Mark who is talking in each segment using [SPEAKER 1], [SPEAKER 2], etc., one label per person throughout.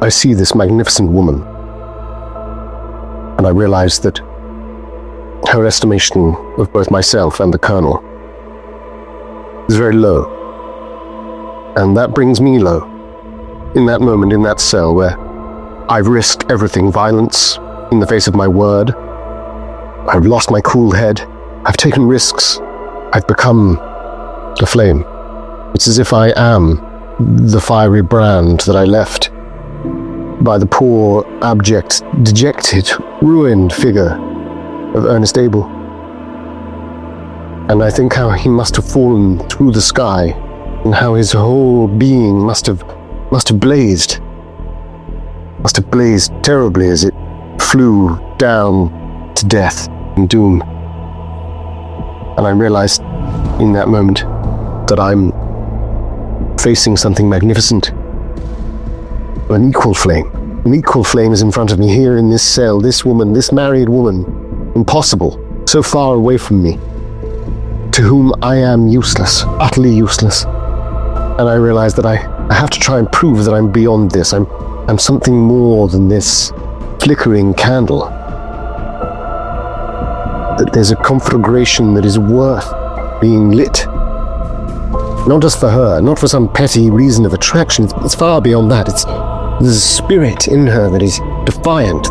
[SPEAKER 1] I see this magnificent woman, and I realize that her estimation of both myself and the Colonel is very low. And that brings me low. In that moment, in that cell where I've risked everything, violence in the face of my word, I've lost my cool head, I've taken risks, I've become a flame. It's as if I am the fiery brand that I left by the poor, abject, dejected, ruined figure of Ernest Abel. And I think how he must have fallen through the sky, and how his whole being must have blazed terribly as it flew down to death and doom. And I realized in that moment that I'm facing something magnificent. An equal flame is in front of me here in this cell, this woman, this married woman, impossible, so far away from me, to whom I am useless, utterly useless. And I realize that I have to try and prove that I'm beyond this. I'm something more than this flickering candle. That there's a conflagration that is worth being lit. Not just for her, not for some petty reason of attraction. It's far beyond that. There's a spirit in her that is defiant,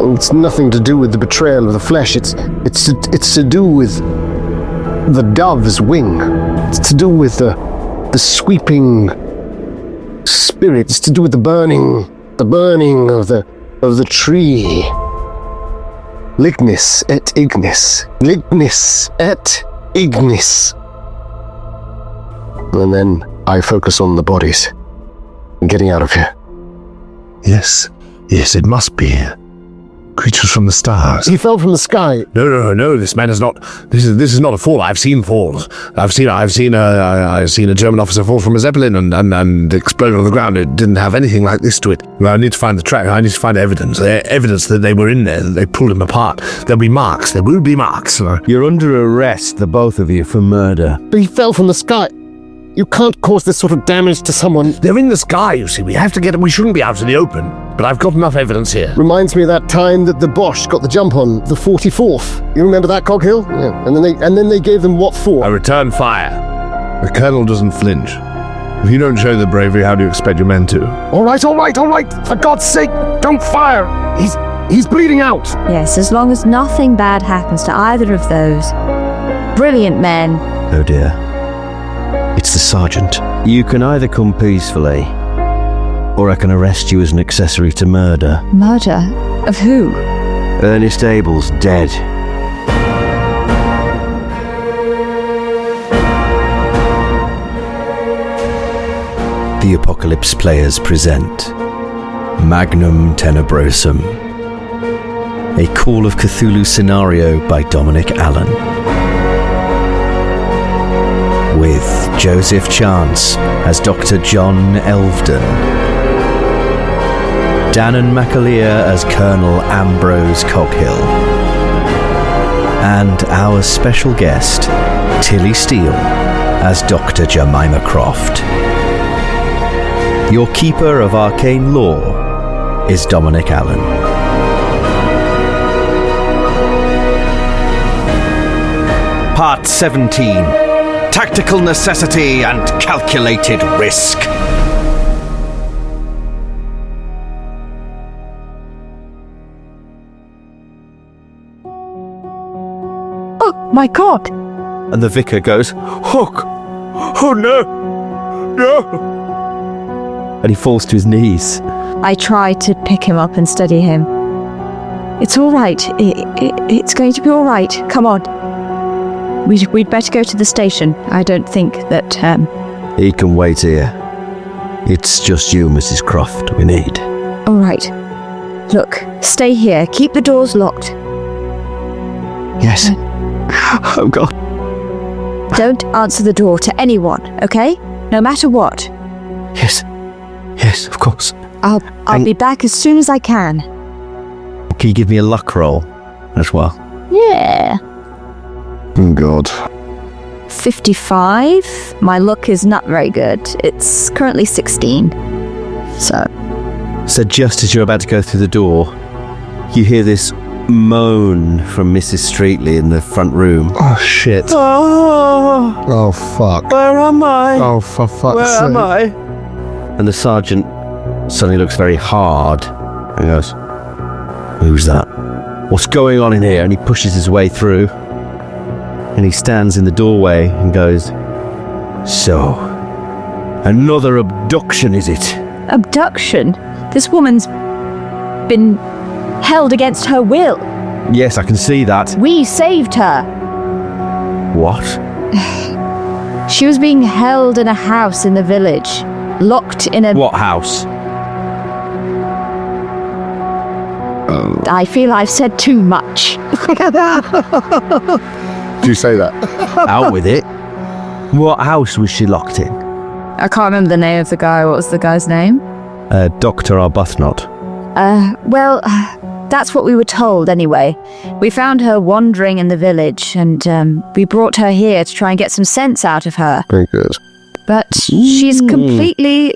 [SPEAKER 1] it's nothing to do with the betrayal of the flesh. It's to do with the dove's wing. It's to do with the sweeping spirit. It's to do with the burning of the tree. Lignis et ignis. Lignis et ignis. And then I focus on the bodies and getting out of here.
[SPEAKER 2] Yes, it must be. Creatures from the stars.
[SPEAKER 1] He fell from the sky.
[SPEAKER 2] No, this man is not. This is not a fall. I've seen falls. I've seen a German officer fall from a Zeppelin and explode on the ground. It didn't have anything like this to it. I need to find the track. I need to find evidence. Evidence that they were in there, that they pulled him apart. There'll be marks. There will be marks.
[SPEAKER 3] You're under arrest, the both of you, for murder.
[SPEAKER 1] But he fell from the sky. You can't cause this sort of damage to someone.
[SPEAKER 2] They're in the sky, you see. We have to get them. We shouldn't be out in the open. But I've got enough evidence here.
[SPEAKER 1] Reminds me of that time that the Bosch got the jump on the 44th. You remember that, Coghill? Yeah. And then they gave them what for?
[SPEAKER 2] A return fire. The Colonel doesn't flinch. If you don't show the bravery, how do you expect your men to?
[SPEAKER 1] All right. For God's sake, don't fire. He's bleeding out.
[SPEAKER 4] Yes, as long as nothing bad happens to either of those. Brilliant men.
[SPEAKER 3] Oh dear. It's the sergeant. You can either come peacefully, or I can arrest you as an accessory to murder.
[SPEAKER 4] Murder? Of who?
[SPEAKER 3] Ernest Abel's dead. The Apocalypse Players present Magnum Tenebrosum, a Call of Cthulhu scenario by Dominic Allen. With Joseph Chance as Dr. John Elvedon, Danann McAleer as Colonel Ambrose Coghill, and our special guest, Tilly Steele, as Dr. Jemima Croft. Your keeper of arcane lore is Dominic Allen. Part 17. Tactical necessity and calculated risk.
[SPEAKER 4] Oh, my God!
[SPEAKER 3] And the vicar goes, "Hook! Oh no! No!" And he falls to his knees.
[SPEAKER 4] I try to pick him up and steady him. It's all right. It's going to be all right. Come on. We'd better go to the station. I don't think that,
[SPEAKER 3] He can wait here. It's just you, Mrs. Croft, we need.
[SPEAKER 4] All right. Look, stay here. Keep the doors locked.
[SPEAKER 3] Yes. Oh, God.
[SPEAKER 4] Don't answer the door to anyone, okay? No matter what.
[SPEAKER 3] Yes, of course.
[SPEAKER 4] I'll be back as soon as I can.
[SPEAKER 3] Can you give me a luck roll as well?
[SPEAKER 4] Yeah.
[SPEAKER 1] Oh, God.
[SPEAKER 4] 55. My luck is not very good. It's currently 16.
[SPEAKER 3] So just as you're about to go through the door, you hear this moan from Mrs. Streetley in the front room.
[SPEAKER 1] Oh, shit. Oh, fuck.
[SPEAKER 3] Where am I?
[SPEAKER 1] Oh, for fuck's
[SPEAKER 3] Where
[SPEAKER 1] sake.
[SPEAKER 3] am I? And the sergeant suddenly looks very hard and goes, "Who's that? What's going on in here?" And he pushes his way through and he stands in the doorway and goes, "So, another abduction, is it?"
[SPEAKER 4] Abduction? This woman's been held against her will.
[SPEAKER 3] "Yes, I can see that."
[SPEAKER 4] We saved her.
[SPEAKER 3] "What?"
[SPEAKER 4] She was being held in a house in the village, locked in a...
[SPEAKER 3] "What house?"
[SPEAKER 4] I feel I've said too much.
[SPEAKER 1] Do you say that?
[SPEAKER 3] Out with it. What house was she locked in?
[SPEAKER 4] I can't remember the name of the guy. What was the guy's name?
[SPEAKER 3] Dr. Arbuthnot.
[SPEAKER 4] Well, that's what we were told anyway. We found her wandering in the village and we brought her here to try and get some sense out of her.
[SPEAKER 1] Very good.
[SPEAKER 4] But she's completely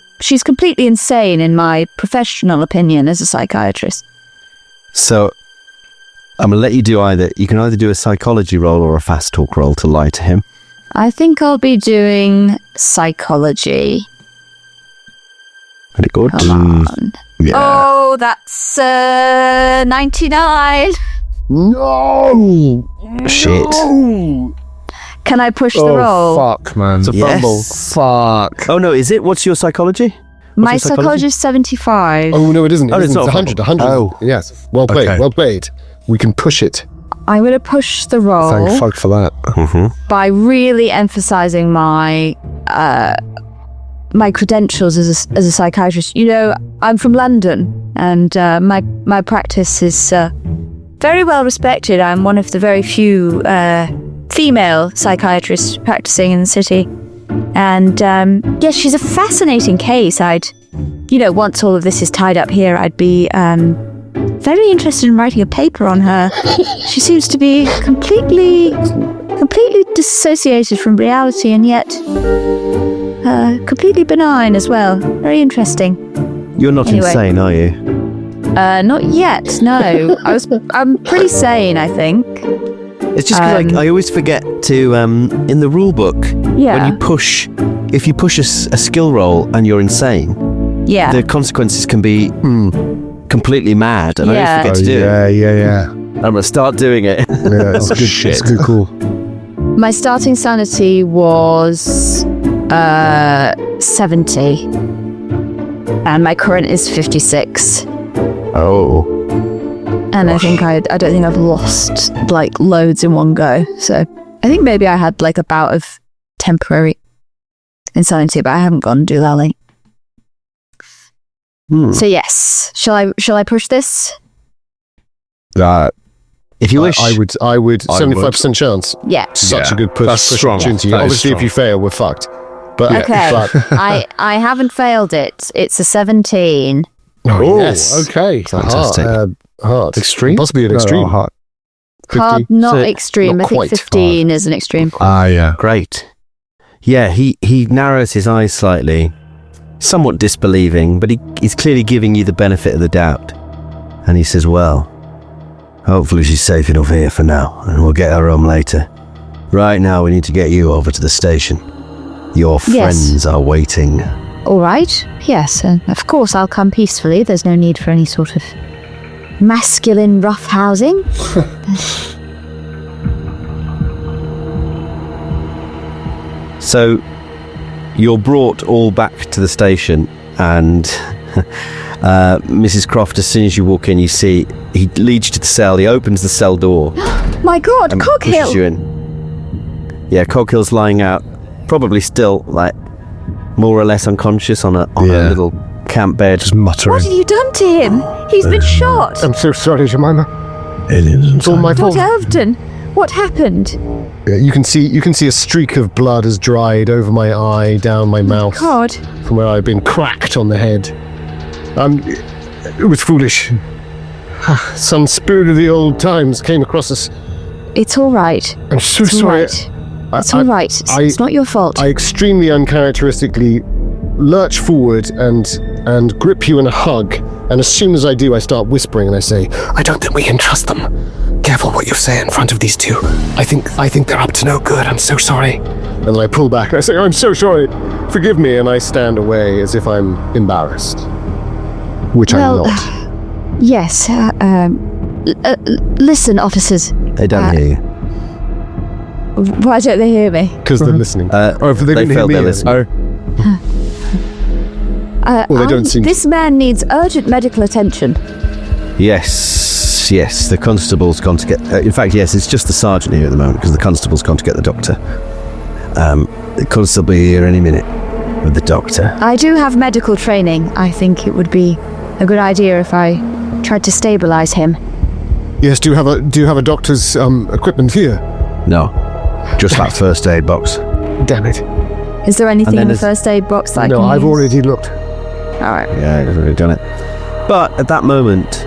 [SPEAKER 4] insane in my professional opinion as a psychiatrist.
[SPEAKER 3] So, I'm going to let you do either. You can either do a psychology roll or a fast talk roll to lie to him.
[SPEAKER 4] I think I'll be doing psychology.
[SPEAKER 3] Very good.
[SPEAKER 4] Come on.
[SPEAKER 3] Yeah.
[SPEAKER 4] Oh, that's 99.
[SPEAKER 1] No!
[SPEAKER 3] Shit.
[SPEAKER 4] Can I push the roll?
[SPEAKER 1] Fuck, man. It's a
[SPEAKER 3] Yes.
[SPEAKER 1] fumble. Fuck.
[SPEAKER 3] Oh, no, is it? What's your psychology?
[SPEAKER 4] My
[SPEAKER 3] your psychology?
[SPEAKER 4] psychology is 75.
[SPEAKER 1] Oh, no, it isn't.
[SPEAKER 3] Oh,
[SPEAKER 1] It
[SPEAKER 3] it's
[SPEAKER 1] isn't.
[SPEAKER 3] not
[SPEAKER 1] It's
[SPEAKER 3] a
[SPEAKER 1] 100.
[SPEAKER 3] fumble.
[SPEAKER 1] 100. Yes. Well played.
[SPEAKER 2] Okay.
[SPEAKER 1] Well played. We can push it.
[SPEAKER 4] I'm going to push the roll
[SPEAKER 1] Thank fuck for that.
[SPEAKER 4] by really emphasizing my my credentials as a psychiatrist. You know, I'm from London, and my practice is very well respected. I'm one of the very few female psychiatrists practicing in the city. And yes, she's a fascinating case. Once all of this is tied up here, I'd be very interested in writing a paper on her. She seems to be completely dissociated from reality, and yet completely benign as well. Very interesting.
[SPEAKER 3] You're not
[SPEAKER 4] Anyway.
[SPEAKER 3] insane, are you?
[SPEAKER 4] Not yet, no. I'm pretty sane, I think.
[SPEAKER 3] It's just because I always forget to, in the rule book,
[SPEAKER 4] Yeah.
[SPEAKER 3] when if you push a skill roll and you're insane,
[SPEAKER 4] Yeah.
[SPEAKER 3] the consequences can be completely mad, and I
[SPEAKER 4] Yeah.
[SPEAKER 3] always forget to do it.
[SPEAKER 1] Yeah.
[SPEAKER 3] I'm going to start doing it.
[SPEAKER 1] Yeah, it's good.
[SPEAKER 2] shit.
[SPEAKER 1] It's good, cool.
[SPEAKER 4] My starting sanity was 70. And my current is 56.
[SPEAKER 1] Oh.
[SPEAKER 4] And I think I don't think I've lost like loads in one go. So I think maybe I had like a bout of temporary insanity, but I haven't gone doolally. So yes, shall I push this?
[SPEAKER 3] If you wish.
[SPEAKER 1] I would. 75% chance.
[SPEAKER 4] Yeah.
[SPEAKER 1] Such
[SPEAKER 2] Yeah.
[SPEAKER 1] a good push.
[SPEAKER 2] That's
[SPEAKER 1] push
[SPEAKER 2] strong.
[SPEAKER 1] opportunity.
[SPEAKER 2] That is
[SPEAKER 1] Obviously, if
[SPEAKER 2] strong.
[SPEAKER 1] you fail, we're fucked. But
[SPEAKER 4] Okay.
[SPEAKER 1] but,
[SPEAKER 4] I haven't failed it. It's a 17.
[SPEAKER 1] oh, yes.
[SPEAKER 2] Okay.
[SPEAKER 3] Fantastic.
[SPEAKER 1] Hard.
[SPEAKER 2] Extreme?
[SPEAKER 1] Possibly an extreme.
[SPEAKER 2] hard.
[SPEAKER 1] 50.
[SPEAKER 4] Hard, not
[SPEAKER 3] So,
[SPEAKER 4] extreme.
[SPEAKER 1] not
[SPEAKER 4] I think
[SPEAKER 1] quite
[SPEAKER 4] 15 is an extreme.
[SPEAKER 2] Yeah.
[SPEAKER 3] Great. Yeah, he narrows his eyes slightly, somewhat disbelieving, but he's clearly giving you the benefit of the doubt. And he says, "Well, hopefully she's safe enough here for now, and we'll get her home later. Right now, we need to get you over to the station. Your
[SPEAKER 4] Yes.
[SPEAKER 3] friends are waiting."
[SPEAKER 4] All right. Yes, of course I'll come peacefully. There's no need for any sort of masculine roughhousing.
[SPEAKER 3] So, you're brought all back to the station, and Mrs. Croft, as soon as you walk in, you see he leads you to the cell. He opens the cell door
[SPEAKER 4] My God,
[SPEAKER 3] and pushes you
[SPEAKER 4] Coghill!
[SPEAKER 3] in. Yeah, Coghill's lying out, probably still like more or less unconscious on a
[SPEAKER 2] Yeah.
[SPEAKER 3] little camp bed.
[SPEAKER 2] Just muttering.
[SPEAKER 4] What have you done to him? He's been shot.
[SPEAKER 1] I'm so sorry, Jemima.
[SPEAKER 2] Aliens.
[SPEAKER 1] It's all my fault.
[SPEAKER 4] Dr. Elvedon, what happened?
[SPEAKER 1] Yeah, you can see a streak of blood has dried over my eye, down my mouth,
[SPEAKER 4] God.
[SPEAKER 1] from where I've been cracked on the head. It was foolish. Some spirit of the old times came across us.
[SPEAKER 4] It's all right.
[SPEAKER 1] I'm so
[SPEAKER 4] It's all
[SPEAKER 1] sorry.
[SPEAKER 4] right. It's all right. It's not your fault.
[SPEAKER 1] I extremely uncharacteristically lurch forward and and grip you in a hug. And as soon as I do, I start whispering and I say, I don't think we can trust them. Careful what you say in front of these two. I think they're up to no good. I'm so sorry. And then I pull back and I say, I'm so sorry. Forgive me. And I stand away as if I'm embarrassed. Which I'm not.
[SPEAKER 4] Yes. Listen, officers.
[SPEAKER 3] They don't hear you.
[SPEAKER 4] Why don't they hear me?
[SPEAKER 1] Because they're listening.
[SPEAKER 3] Or if they felt they're listening.
[SPEAKER 1] Well, they don't seem
[SPEAKER 4] This man needs urgent medical attention.
[SPEAKER 3] Yes. The constable's gone to get... in fact, yes, it's just the sergeant here at the moment because the constable's gone to get the doctor. The constable will be here any minute with the doctor.
[SPEAKER 4] I do have medical training. I think it would be a good idea if I tried to stabilize him.
[SPEAKER 1] Yes, do you have a doctor's equipment here?
[SPEAKER 3] No, just that first aid box.
[SPEAKER 1] Damn it.
[SPEAKER 4] Is there anything in the first aid box that I can
[SPEAKER 1] No, I've
[SPEAKER 4] use?
[SPEAKER 1] already looked.
[SPEAKER 4] All right.
[SPEAKER 3] Yeah, I've already done it. But at that moment,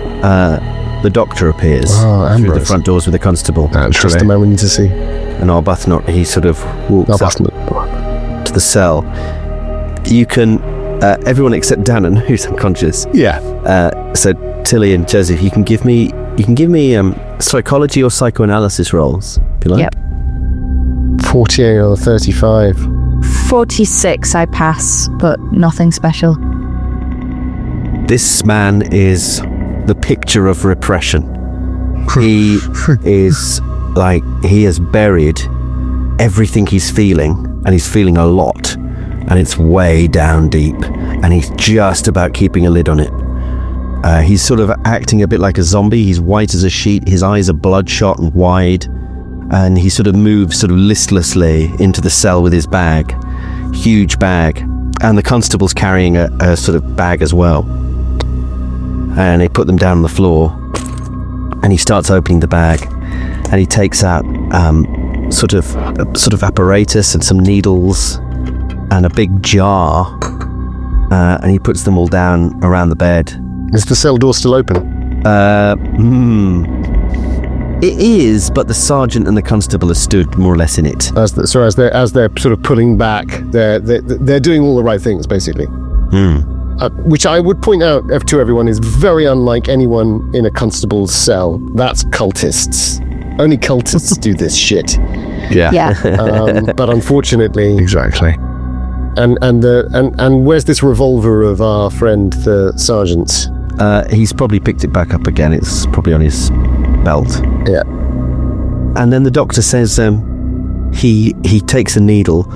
[SPEAKER 3] the doctor appears through the
[SPEAKER 1] Ambrose.
[SPEAKER 3] front doors with the constable.
[SPEAKER 1] Just the man we need to see.
[SPEAKER 3] And Arbuthnot, he sort of walks up to the cell. You can, everyone except Danann, who's unconscious.
[SPEAKER 1] Yeah.
[SPEAKER 3] So Tilly and Joseph, you can give me psychology or psychoanalysis rolls, if you like.
[SPEAKER 4] Yep.
[SPEAKER 1] 48 or 35.
[SPEAKER 4] 46 I pass, but nothing special.
[SPEAKER 3] This man is the picture of repression. He is like, he has buried everything he's feeling, and he's feeling a lot, and it's way down deep, and he's just about keeping a lid on it. He's sort of acting a bit like a zombie. He's white as a sheet, his eyes are bloodshot and wide, and he sort of moves sort of listlessly into the cell with his bag, huge bag, and the constable's carrying a sort of bag as well. And they put them down on the floor, and he starts opening the bag, and he takes out sort of apparatus and some needles and a big jar, and he puts them all down around the bed.
[SPEAKER 1] Is the cell door still open?
[SPEAKER 3] It is, but the sergeant and the constable are stood more or less in it.
[SPEAKER 1] As they're sort of pulling back, they're doing all the right things, basically. Which I would point out to everyone is very unlike anyone in a constable's cell. That's cultists. Only cultists do this shit.
[SPEAKER 4] Yeah.
[SPEAKER 1] But unfortunately,
[SPEAKER 2] Exactly.
[SPEAKER 1] and where's this revolver of our friend the sergeant's?
[SPEAKER 3] He's probably picked it back up again. It's probably on his belt.
[SPEAKER 1] Yeah.
[SPEAKER 3] And then the doctor says he takes a needle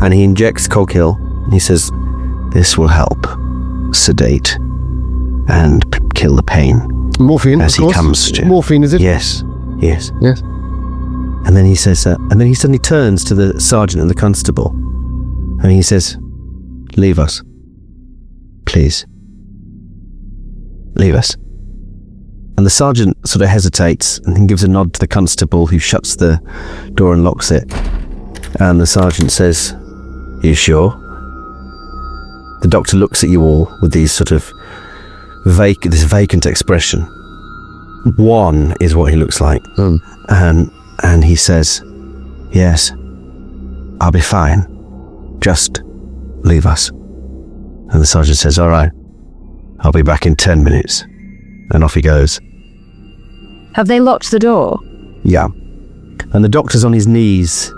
[SPEAKER 3] and he injects Coghill. He says, "This will help sedate and kill the pain."
[SPEAKER 1] Morphine,
[SPEAKER 3] as
[SPEAKER 1] of
[SPEAKER 3] he
[SPEAKER 1] course.
[SPEAKER 3] comes to.
[SPEAKER 1] Morphine, is it?
[SPEAKER 3] Yes.
[SPEAKER 1] Yes.
[SPEAKER 3] And then he says, and then he suddenly turns to the sergeant and the constable, and he says, "Leave us, please. Leave us." And the sergeant sort of hesitates and then gives a nod to the constable, who shuts the door and locks it. And the sergeant says, "You sure?" The doctor looks at you all with these sort of this vacant expression. One is what he looks like. And he says, "Yes, I'll be fine. Just leave us." And the sergeant says, "All right, I'll be back in 10 minutes. And off he goes.
[SPEAKER 4] Have they locked the door?
[SPEAKER 3] Yeah. And the doctor's on his knees,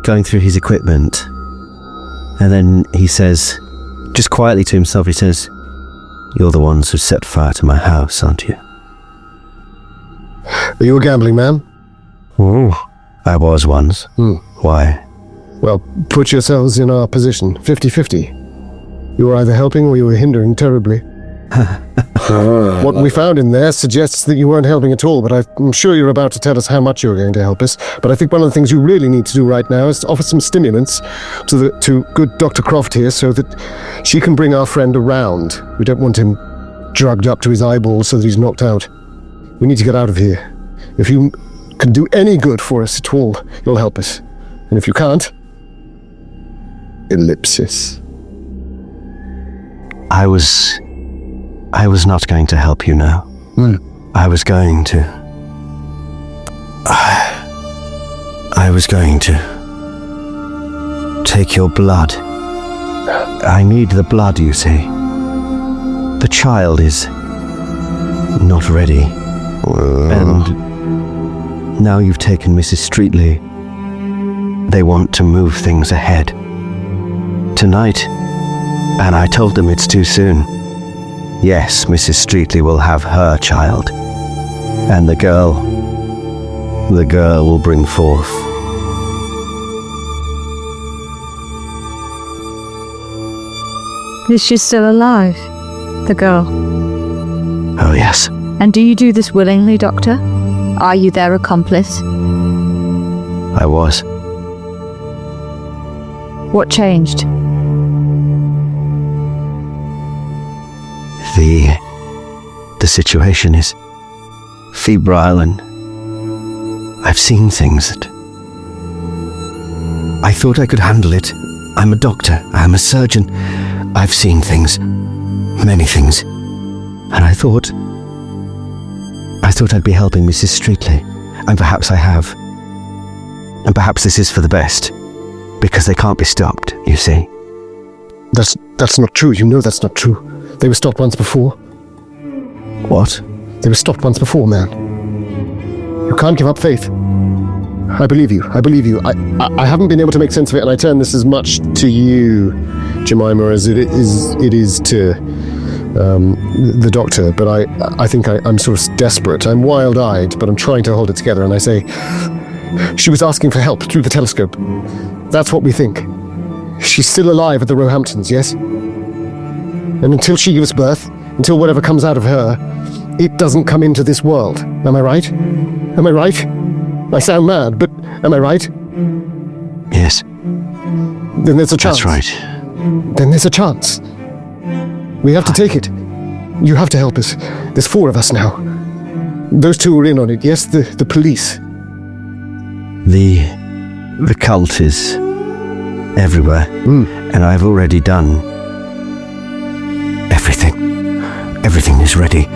[SPEAKER 3] going through his equipment. And then he says, just quietly to himself, he says, "You're the ones who set fire to my house, aren't you?"
[SPEAKER 1] Are you a gambling man?
[SPEAKER 3] I was once. Why?
[SPEAKER 1] Well, put yourselves in our position, 50-50. You were either helping or you were hindering terribly. What we found in there suggests that you weren't helping at all, but I'm sure you're about to tell us how much you're going to help us. But I think one of the things you really need to do right now is to offer some stimulants to good Dr. Croft here so that she can bring our friend around. We don't want him drugged up to his eyeballs so that he's knocked out. We need to get out of here. If you can do any good for us at all, you'll help us. And if you can't, ellipsis.
[SPEAKER 3] I was not going to help you now. I was going to take your blood. I need the blood, you see. The child is not ready. And now you've taken Mrs. Streetley. They want to move things ahead. Tonight, and I told them it's too soon. Yes, Mrs. Streetley will have her child. And the girl will bring forth.
[SPEAKER 4] Is she still alive? The girl.
[SPEAKER 3] Oh, yes.
[SPEAKER 4] And do you do this willingly, Doctor? Are you their accomplice?
[SPEAKER 3] I was.
[SPEAKER 4] What changed?
[SPEAKER 3] The situation is febrile, and I've seen things that I thought I could handle it. I'm a doctor. I'm a surgeon. I've seen things. Many things. And I thought I'd be helping Mrs. Streetley. And perhaps I have. And perhaps this is for the best. Because they can't be stopped, you see.
[SPEAKER 1] That's not true. You know that's not true. They were stopped once before.
[SPEAKER 3] What?
[SPEAKER 1] They were stopped once before, man. You can't give up faith. I believe you. I believe you. I haven't been able to make sense of it, and I turn this as much to you, Jemima, as it is to the doctor. But I think I'm sort of desperate. I'm wild-eyed, but I'm trying to hold it together. And I say, she was asking for help through the telescope. That's what we think. She's still alive at the Roehamptons, yes? And until she gives birth, until whatever comes out of her, it doesn't come into this world. Am I right? Am I right? I sound mad, but am I right?
[SPEAKER 3] Yes.
[SPEAKER 1] Then there's a chance.
[SPEAKER 3] That's right.
[SPEAKER 1] Then there's a chance. We have to take it. You have to help us. There's 4 of us now. Those 2 are in on it, yes? The police.
[SPEAKER 3] The cult is everywhere. And I've already done everything. Everything is ready.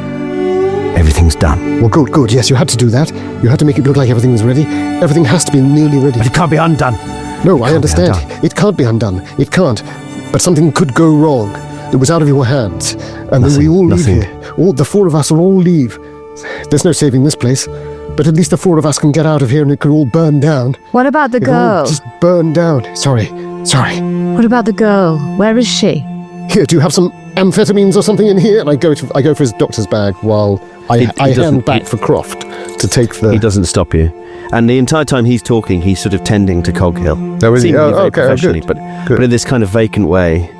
[SPEAKER 3] Everything's done.
[SPEAKER 1] Well, good. Yes, you had to do that. You had to make it look like everything was ready. Everything has to be nearly ready.
[SPEAKER 3] But it can't be undone.
[SPEAKER 1] No, I understand. It can't be undone. It can't. But something could go wrong. It was out of your hands. And then we all leave here. All the 4 of us will all leave. There's no saving this place. But at least the 4 of us can get out of here and it could all burn down.
[SPEAKER 4] What about the
[SPEAKER 1] It'll all
[SPEAKER 4] girl?
[SPEAKER 1] just burn down. Sorry.
[SPEAKER 4] What about the girl? Where is she?
[SPEAKER 1] Here, do you have some amphetamines or something in here? And I go for his doctor's bag while I hand back for Croft to take the...
[SPEAKER 3] He doesn't stop you. And the entire time he's talking, he's sort of tending to Coghill.
[SPEAKER 1] Oh, is he?
[SPEAKER 3] Seemingly very
[SPEAKER 1] Okay,
[SPEAKER 3] professionally,
[SPEAKER 1] good.
[SPEAKER 3] but in this kind of vacant way,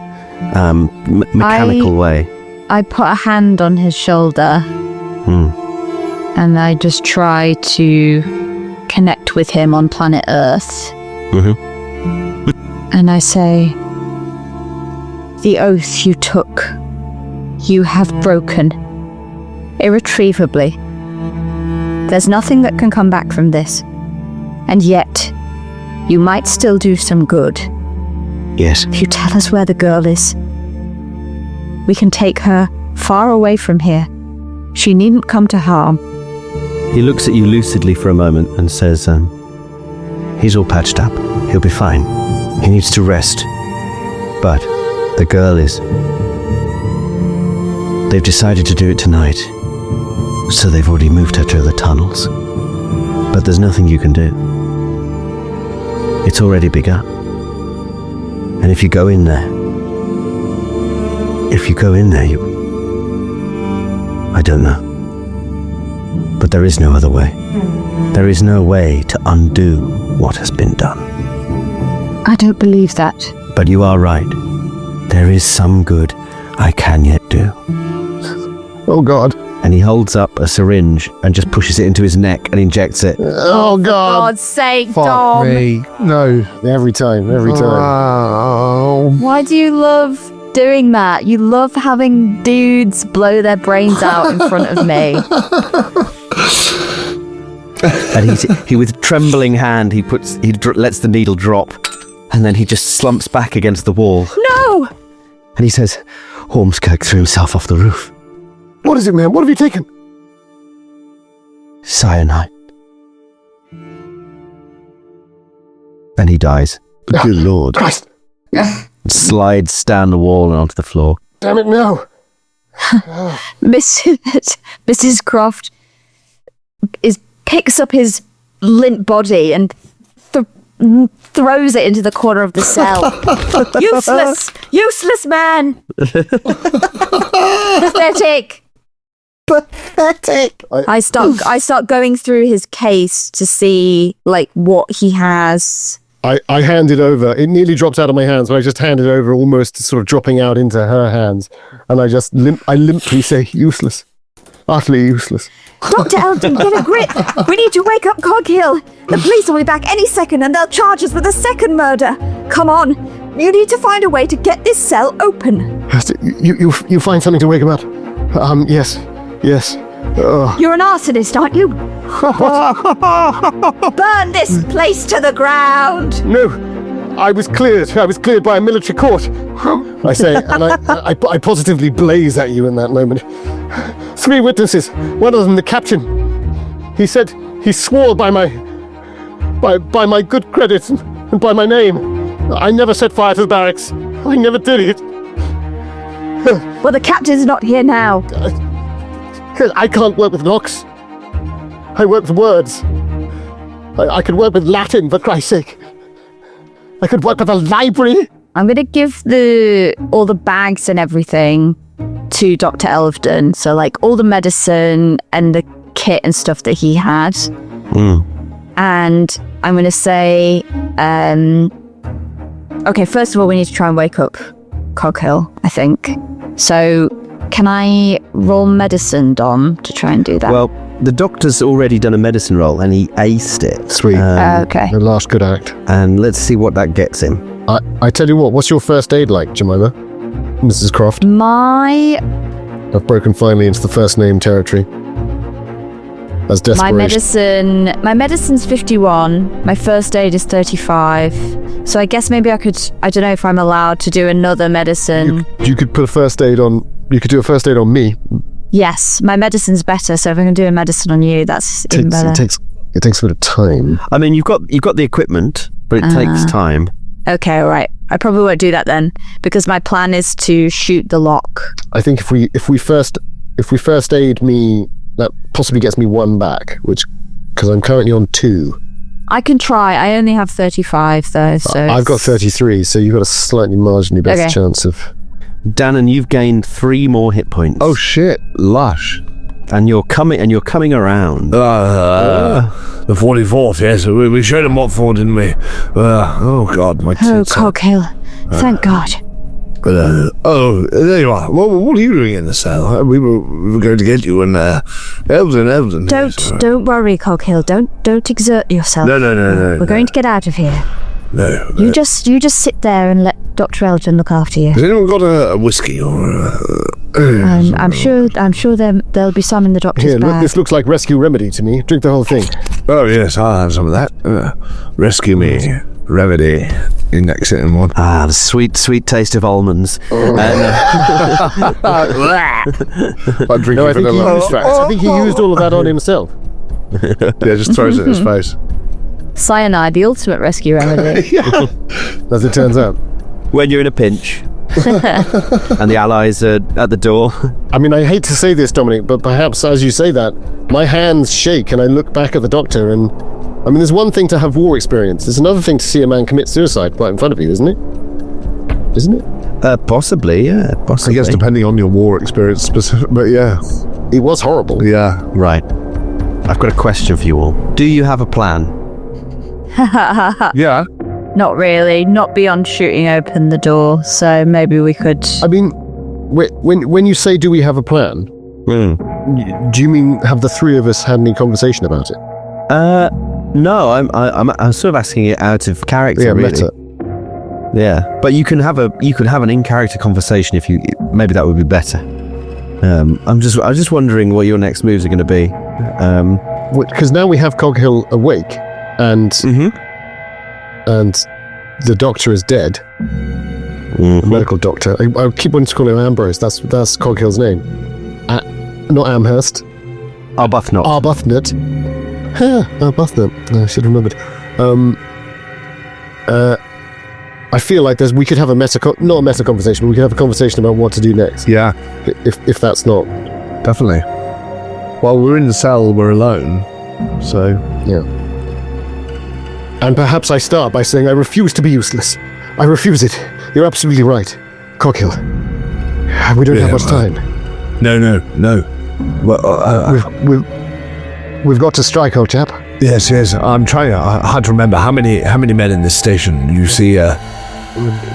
[SPEAKER 3] mechanical way.
[SPEAKER 4] I put a hand on his shoulder and I just try to connect with him on planet Earth. And I say, the oath you took, you have broken. Irretrievably. There's nothing that can come back from this. And yet, you might still do some good.
[SPEAKER 3] Yes.
[SPEAKER 4] If you tell us where the girl is, we can take her far away from here. She needn't come to harm.
[SPEAKER 3] He looks at you lucidly for a moment and says, he's all patched up. He'll be fine. He needs to rest. But the girl is... They've decided to do it tonight. So they've already moved her to the tunnels. But there's nothing you can do. It's already begun. And if you go in there, you... I don't know. But there is no other way. There is no way to undo what has been done.
[SPEAKER 4] I don't believe that.
[SPEAKER 3] But you are right. There is some good I can yet do.
[SPEAKER 1] Oh, God.
[SPEAKER 3] And he holds up a syringe and just pushes it into his neck and injects it.
[SPEAKER 1] Oh,
[SPEAKER 4] For
[SPEAKER 1] God.
[SPEAKER 4] God's sake,
[SPEAKER 2] Fuck
[SPEAKER 4] Dom.
[SPEAKER 2] me. No.
[SPEAKER 1] Every time.
[SPEAKER 2] Oh.
[SPEAKER 4] Why do you love doing that? You love having dudes blow their brains out in front of me.
[SPEAKER 3] And he with trembling hand, he lets the needle drop, and then he just slumps back against the wall.
[SPEAKER 4] No!
[SPEAKER 3] And he says, Ormskirk threw himself off the roof.
[SPEAKER 1] What is it, man? What have you taken?
[SPEAKER 3] Cyanide. And he dies.
[SPEAKER 2] Good Lord.
[SPEAKER 1] Christ.
[SPEAKER 3] Slides down the wall and onto the floor.
[SPEAKER 1] Damn it, no.
[SPEAKER 4] Mrs. Croft picks up his limp body and throws it into the corner of the cell. Useless man. Pathetic. I start going through his case to see like what he has.
[SPEAKER 1] I hand it over. It nearly dropped out of my hands, but I just hand it over, almost sort of dropping out into her hands. And I just limply say, useless. Utterly useless.
[SPEAKER 4] Dr. Elvedon, get a grip. We need to wake up Coghill. The police will be back any second and they'll charge us with a second murder. Come on. You need to find a way to get this cell open.
[SPEAKER 1] You find something to wake him up? Yes.
[SPEAKER 4] You're an arsonist, aren't you? Burn this place to the ground.
[SPEAKER 1] No, I was cleared by a military court. I say, and I positively blaze at you in that moment. 3 witnesses, one of them the captain. He said he swore by my good credit and by my name. I never set fire to the barracks. I never did it.
[SPEAKER 4] Well, the captain's not here now.
[SPEAKER 1] I can't work with locks. I work with words. I could work with Latin, for Christ's sake. I could work with a library.
[SPEAKER 4] I'm going to give all the bags and everything to Dr. Elvedon. So, like, all the medicine and the kit and stuff that he had. And I'm going to say, okay, first of all, we need to try and wake up Coghill, I think. So, can I roll medicine, Dom, to try and do that?
[SPEAKER 3] Well, the doctor's already done a medicine roll and he aced it.
[SPEAKER 1] 3.
[SPEAKER 4] Okay.
[SPEAKER 1] The last good act.
[SPEAKER 3] And let's see what that gets him.
[SPEAKER 1] I tell you what, what's your first aid like, Jemima? Mrs. Croft? I've broken finally into the first name territory. That's desperation.
[SPEAKER 4] My medicine's 51. My first aid is 35. So I guess maybe I don't know if I'm allowed to do another medicine.
[SPEAKER 1] You could put a first aid on, you could do a first aid on me.
[SPEAKER 4] Yes, my medicine's better, so if I can do a medicine on you, that's even better.
[SPEAKER 1] It takes a bit of time.
[SPEAKER 3] I mean, you've got the equipment, but it takes time.
[SPEAKER 4] Okay, all right. I probably won't do that then, because my plan is to shoot the lock.
[SPEAKER 1] I think if we first aid me, that possibly gets me 1 back, because I'm currently on 2.
[SPEAKER 4] I can try. I only have 35 though, so
[SPEAKER 1] I've got 33, so you've got a slightly marginally better chance of.
[SPEAKER 3] Danann, you've gained 3 more hit points.
[SPEAKER 2] Oh shit, lush.
[SPEAKER 3] And you're coming around.
[SPEAKER 2] The 44th, yes. We showed him what for, didn't we? Oh god, my tits.
[SPEAKER 4] Coghill. Thank God.
[SPEAKER 2] There you are. What are you doing in the cell? We were going to get you and Elvedon.
[SPEAKER 4] Don't worry, Coghill. Don't exert yourself.
[SPEAKER 2] No.
[SPEAKER 4] We're going to get out of here.
[SPEAKER 2] No.
[SPEAKER 4] You just sit there and let Dr. Elvedon look after you.
[SPEAKER 2] Has anyone got a whiskey or?
[SPEAKER 4] I'm sure there'll be some in the doctor's bag.
[SPEAKER 1] This looks like rescue remedy to me. Drink the whole thing.
[SPEAKER 2] Oh yes, I'll have some of that. Rescue me, remedy. In that sitting one.
[SPEAKER 3] The sweet taste of almonds.
[SPEAKER 1] I think he used all of that on himself.
[SPEAKER 2] Yeah, just throws it in his face.
[SPEAKER 4] Cyanide, the ultimate rescue remedy.
[SPEAKER 1] As it turns out.
[SPEAKER 3] When you're in a pinch. And the allies are at the door.
[SPEAKER 1] I mean, I hate to say this, Dominic, but perhaps as you say that, my hands shake and I look back at the doctor and... I mean, there's one thing to have war experience. There's another thing to see a man commit suicide right in front of you, isn't it? Isn't it?
[SPEAKER 3] Possibly, yeah. Possibly.
[SPEAKER 2] I guess depending on your war experience, but yeah.
[SPEAKER 1] It was horrible.
[SPEAKER 2] Yeah.
[SPEAKER 3] Right. I've got a question for you all. Do you have a plan?
[SPEAKER 2] Yeah.
[SPEAKER 4] Not really. Not beyond shooting open the door. So maybe we could...
[SPEAKER 1] I mean, when you say, do we have a plan? Do you mean have the 3 of us had any conversation about it?
[SPEAKER 3] No, I'm sort of asking it out of character.
[SPEAKER 1] Yeah,
[SPEAKER 3] really.
[SPEAKER 1] meta.
[SPEAKER 3] Yeah, but you could have an in-character conversation if you. Maybe that would be better. I'm just wondering what your next moves are going to be.
[SPEAKER 1] Because now we have Coghill awake, and the doctor is dead. The medical doctor. I keep wanting to call him Ambrose. That's Coghill's name. Not Amherst.
[SPEAKER 3] Arbuthnot.
[SPEAKER 1] Arbuthnot. I should have remembered. I feel like we could have not a meta conversation, but we could have a conversation about what to do next.
[SPEAKER 2] Yeah,
[SPEAKER 1] If that's not.
[SPEAKER 2] definitely. While we're in the cell, we're alone. So,
[SPEAKER 1] Yeah. And perhaps I start by saying I refuse to be useless. I refuse it. You're absolutely right. Coghill. We don't have much time.
[SPEAKER 2] no. Well,
[SPEAKER 1] We've got to strike, old chap.
[SPEAKER 2] yes. I'm trying. Hard to remember how many men in this station. You see,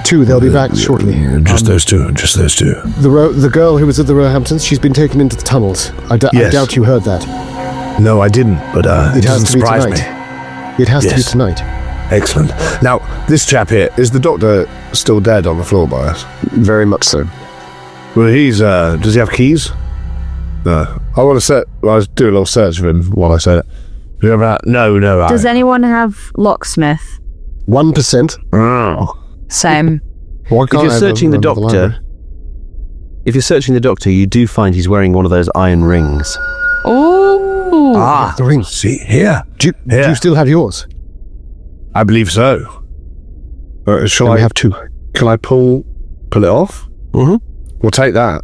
[SPEAKER 1] 2, they'll be back shortly.
[SPEAKER 2] Just those two.
[SPEAKER 1] The girl who was at the Roehamptons, she's been taken into the tunnels. I
[SPEAKER 2] Yes.
[SPEAKER 1] doubt you heard that.
[SPEAKER 2] No, I didn't. But it
[SPEAKER 1] has
[SPEAKER 2] doesn't
[SPEAKER 1] to be
[SPEAKER 2] surprise
[SPEAKER 1] tonight.
[SPEAKER 2] me.
[SPEAKER 1] It has to be
[SPEAKER 2] Yes.
[SPEAKER 1] tonight.
[SPEAKER 2] Excellent. Now, this chap here, is the doctor still dead on the floor by us?
[SPEAKER 1] Very much so.
[SPEAKER 2] Well, he's, does he have keys? No. I want to I'll do a little search of him while I say it. Do you have No.
[SPEAKER 4] Does anyone have locksmith?
[SPEAKER 1] 1%.
[SPEAKER 4] Same.
[SPEAKER 2] Why
[SPEAKER 3] If
[SPEAKER 2] can't
[SPEAKER 3] you're
[SPEAKER 2] I
[SPEAKER 3] searching the
[SPEAKER 2] have
[SPEAKER 3] doctor,
[SPEAKER 2] library?
[SPEAKER 3] you do find he's wearing one of those iron rings.
[SPEAKER 4] Oh.
[SPEAKER 1] The ring.
[SPEAKER 2] See, here.
[SPEAKER 1] Do you still have yours?
[SPEAKER 2] I believe so. Shall
[SPEAKER 1] Then
[SPEAKER 2] I
[SPEAKER 1] we have 2.
[SPEAKER 2] Can I pull it off?
[SPEAKER 3] Mm-hmm.
[SPEAKER 2] We'll take that.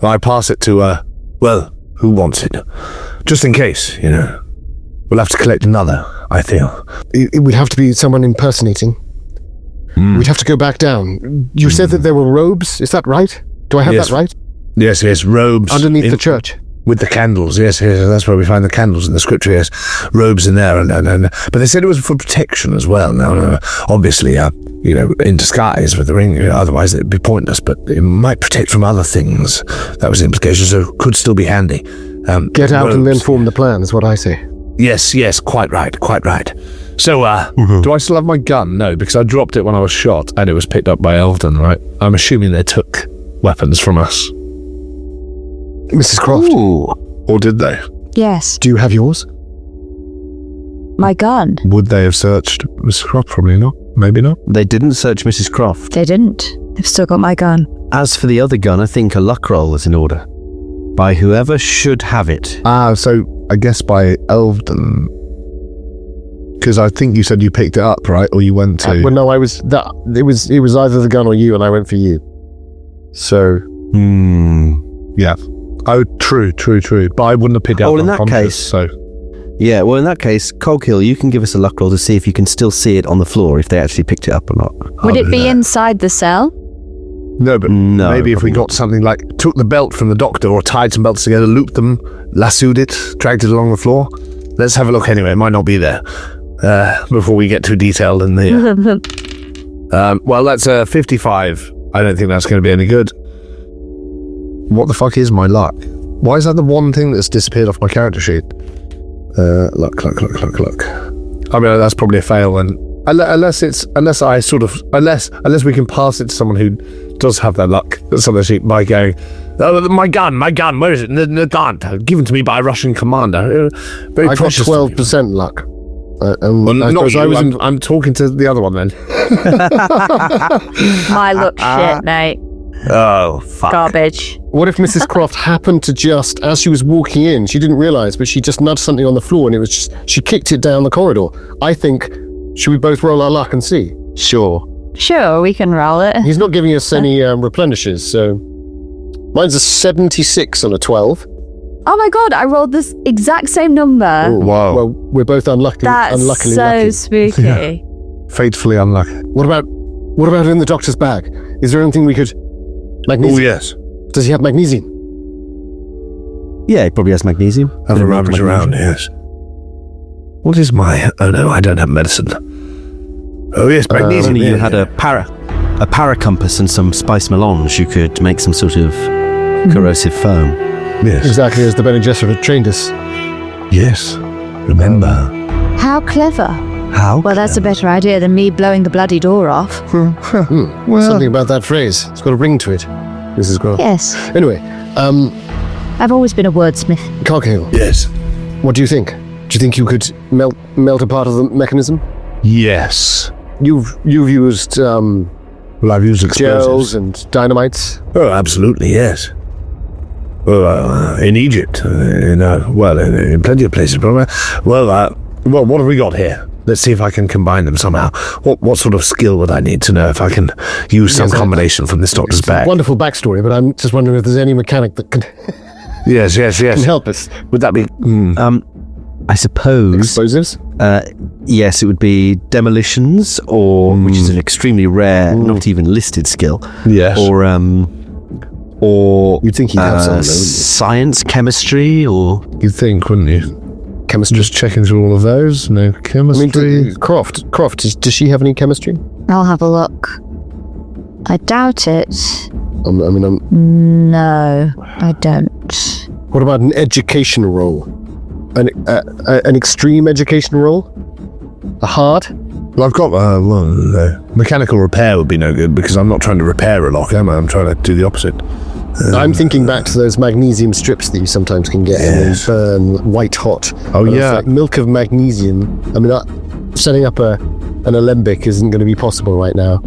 [SPEAKER 2] I pass it to, who wants it? Just in case, We'll have to collect another, I feel.
[SPEAKER 1] It would have to be someone impersonating. We'd have to go back down. You said that there were robes, is that right? Do I have
[SPEAKER 2] Yes.
[SPEAKER 1] that right?
[SPEAKER 2] Yes, robes.
[SPEAKER 1] Underneath the church.
[SPEAKER 2] With the candles, yes, that's where we find the candles in the scripture, yes. Robes in there, and but they said it was for protection as well. Now, obviously, in disguise with the ring, otherwise it'd be pointless, but it might protect from other things. That was the implication, so it could still be handy.
[SPEAKER 1] Get out and then
[SPEAKER 2] robes.
[SPEAKER 1] form the plan, is what I say.
[SPEAKER 2] Yes, quite right. So, do I still have my gun? No, because I dropped it when I was shot, and it was picked up by Elvedon, right? I'm assuming they took weapons from us.
[SPEAKER 1] Mrs. Croft,
[SPEAKER 2] Or did they?
[SPEAKER 4] Yes.
[SPEAKER 1] do you have yours?
[SPEAKER 4] My gun.
[SPEAKER 2] Would they have searched Mrs. Croft? Probably not. Maybe not.
[SPEAKER 3] They didn't search Mrs. Croft.
[SPEAKER 4] They didn't. They've still got my gun.
[SPEAKER 3] As for the other gun, I think a luck roll is in order. By whoever should have it.
[SPEAKER 2] So I guess by Elvedon. Because I think you said you picked it up, right? Or you went to...
[SPEAKER 1] Well, no, it was either the gun or you, and I went for you. So...
[SPEAKER 2] Yeah. Oh, true. But I wouldn't have picked it up.
[SPEAKER 3] Well, in that
[SPEAKER 2] unconscious,
[SPEAKER 3] case-
[SPEAKER 2] So...
[SPEAKER 3] Yeah, well, in that case, Coghill, you can give us a luck roll to see if you can still see it on the floor, if they actually picked it up or not.
[SPEAKER 4] Would it be inside the cell?
[SPEAKER 2] No, but
[SPEAKER 3] No,
[SPEAKER 2] maybe if we
[SPEAKER 3] probably
[SPEAKER 2] got something like took the belt from the doctor or tied some belts together, looped them, lassoed it, dragged it along the floor. Let's have a look anyway. It might not be there before we get too detailed in the... well, that's 55. I don't think that's going to be any good. What the fuck is my luck? Why is that the one thing that's disappeared off my character sheet? Luck. I mean, that's probably a fail then. Unless we can pass it to someone who does have that luck that's on the sheet by going, oh, my gun, where is it? The gun, given to me by a Russian commander. Very
[SPEAKER 1] I got
[SPEAKER 2] precious.
[SPEAKER 1] 12% luck.
[SPEAKER 2] Well,
[SPEAKER 1] I
[SPEAKER 2] not
[SPEAKER 1] suppose
[SPEAKER 2] you, I'm talking to the other one then.
[SPEAKER 4] My luck shit, mate.
[SPEAKER 3] Oh, fuck.
[SPEAKER 4] Garbage.
[SPEAKER 1] What if Mrs. Croft happened to just, as she was walking in, she didn't realise, but she just nudged something on the floor and it was just, she kicked it down the corridor. I think, should we both roll our luck and see?
[SPEAKER 3] Sure.
[SPEAKER 4] Sure, we can roll it.
[SPEAKER 1] He's not giving us any replenishes, so... Mine's a 76 on a 12.
[SPEAKER 4] Oh my god, I rolled this exact same number.
[SPEAKER 1] Ooh,
[SPEAKER 2] Wow.
[SPEAKER 1] Well, we're both unluckily
[SPEAKER 4] That's
[SPEAKER 1] lucky.
[SPEAKER 4] so spooky.
[SPEAKER 2] Yeah. Fatefully unlucky.
[SPEAKER 1] What about in the doctor's bag? Is there anything we could... Magnesium?
[SPEAKER 2] Oh, yes.
[SPEAKER 1] Does he have magnesium?
[SPEAKER 3] Yeah, he probably has magnesium.
[SPEAKER 2] Have a
[SPEAKER 3] Bit of
[SPEAKER 2] rummage around,
[SPEAKER 3] magnesium.
[SPEAKER 2] yes. What is my... Oh no, I don't have medicine. Oh yes, magnesium.
[SPEAKER 3] Only you had a para compass and some spice melange, you could make some sort of corrosive foam.
[SPEAKER 2] Yes.
[SPEAKER 1] Exactly as the Bene Gesserit had trained us.
[SPEAKER 2] Yes. Remember.
[SPEAKER 4] How clever.
[SPEAKER 3] How?
[SPEAKER 4] Well, that's a better idea than me blowing the bloody door off.
[SPEAKER 1] Something about that phrase. It's got a ring to it. This is great.
[SPEAKER 4] Yes.
[SPEAKER 1] Anyway,
[SPEAKER 4] I've always been a wordsmith.
[SPEAKER 1] Coghill,
[SPEAKER 2] Yes.
[SPEAKER 1] what do you think? Do you think you could melt a part of the mechanism?
[SPEAKER 2] Yes.
[SPEAKER 1] You've used
[SPEAKER 2] Well, I've used explosives.
[SPEAKER 1] gels and dynamites.
[SPEAKER 2] Oh, absolutely, yes. Well, in Egypt, in plenty of places. But, well, what have we got here? Let's see if I can combine them somehow. What sort of skill would I need to know if I can use some combination from this doctor's bag?
[SPEAKER 1] Wonderful backstory, but I'm just wondering if there's any mechanic that can
[SPEAKER 2] Yes.
[SPEAKER 1] can help us.
[SPEAKER 2] Would that be...
[SPEAKER 3] I suppose.
[SPEAKER 1] Explosives?
[SPEAKER 3] Yes, it would be demolitions, which is an extremely rare, not even listed skill.
[SPEAKER 2] Yes.
[SPEAKER 3] Or
[SPEAKER 1] You'd think he'd have some, though, wouldn't you?
[SPEAKER 3] science, chemistry, or
[SPEAKER 2] You'd think, wouldn't you?
[SPEAKER 1] Chemistry.
[SPEAKER 2] Just checking through all of those. No
[SPEAKER 1] I mean,
[SPEAKER 2] chemistry.
[SPEAKER 1] Croft, does she have any chemistry?
[SPEAKER 4] I'll have a look. I doubt it. No, I don't.
[SPEAKER 1] What about an education role? An extreme education role? A hard?
[SPEAKER 2] Well, I've got mechanical repair would be no good because I'm not trying to repair a lock, am I? I'm trying to do the opposite.
[SPEAKER 1] I'm thinking back to those magnesium strips that you sometimes can get and they burn white hot.
[SPEAKER 2] Oh,
[SPEAKER 1] But it's
[SPEAKER 2] yeah.
[SPEAKER 1] like milk of magnesium. I mean, setting up an alembic isn't going to be possible right now.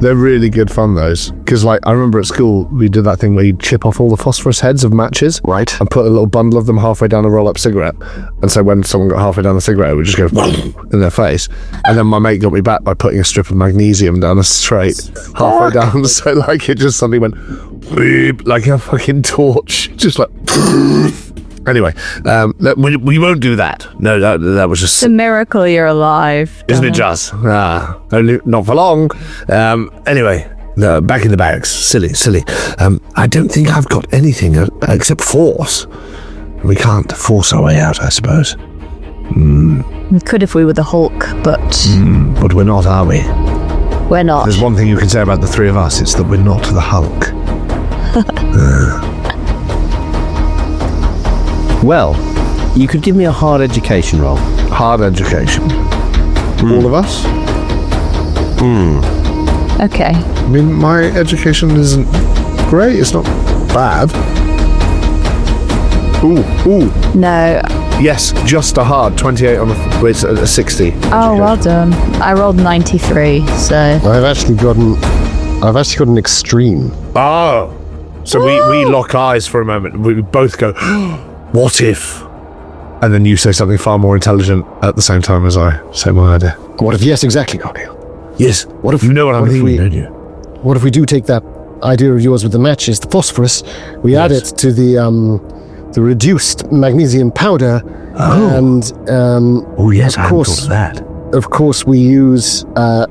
[SPEAKER 2] They're really good fun, those. Because, like, I remember at school, we did that thing where you'd chip off all the phosphorus heads of matches.
[SPEAKER 1] Right.
[SPEAKER 2] And put a little bundle of them halfway down a roll-up cigarette. And so when someone got halfway down the cigarette, it would just go in their face. And then my mate got me back by putting a strip of magnesium down a straight halfway down. So, like, it just suddenly went beep, like a fucking torch. Just like... Anyway, we won't do that. No, that was just...
[SPEAKER 4] It's a miracle you're alive.
[SPEAKER 2] Isn't it just? Only not for long. Anyway, back in the barracks. Silly. I don't think I've got anything except force. We can't force our way out, I suppose.
[SPEAKER 4] We could if we were the Hulk, but
[SPEAKER 2] But we're not, are we?
[SPEAKER 4] we're not.
[SPEAKER 2] There's one thing you can say about the three of us. It's that we're not the Hulk.
[SPEAKER 3] well, you could give me a hard education roll.
[SPEAKER 2] Hard education. All of us?
[SPEAKER 4] Okay.
[SPEAKER 2] I mean, my education isn't great. It's not bad. Ooh.
[SPEAKER 4] No.
[SPEAKER 2] Yes, just a hard 28 on a 60.
[SPEAKER 4] Oh, well done. I rolled 93, so...
[SPEAKER 1] I've actually got an extreme.
[SPEAKER 2] Oh, so we lock eyes for a moment. We both go, what if? And then you say something far more intelligent at the same time as I say my idea.
[SPEAKER 1] What if, yes, exactly, Coghill.
[SPEAKER 2] Yes.
[SPEAKER 1] What if
[SPEAKER 2] You know what I'm
[SPEAKER 1] what if
[SPEAKER 2] thinking,
[SPEAKER 1] we-
[SPEAKER 2] don't you?
[SPEAKER 1] What if we do take that idea of yours with the matches, the phosphorus, we add it to the reduced magnesium powder, and
[SPEAKER 2] Oh yes,
[SPEAKER 1] of
[SPEAKER 2] I hadn't
[SPEAKER 1] course,
[SPEAKER 2] thought of that.
[SPEAKER 1] of course we use a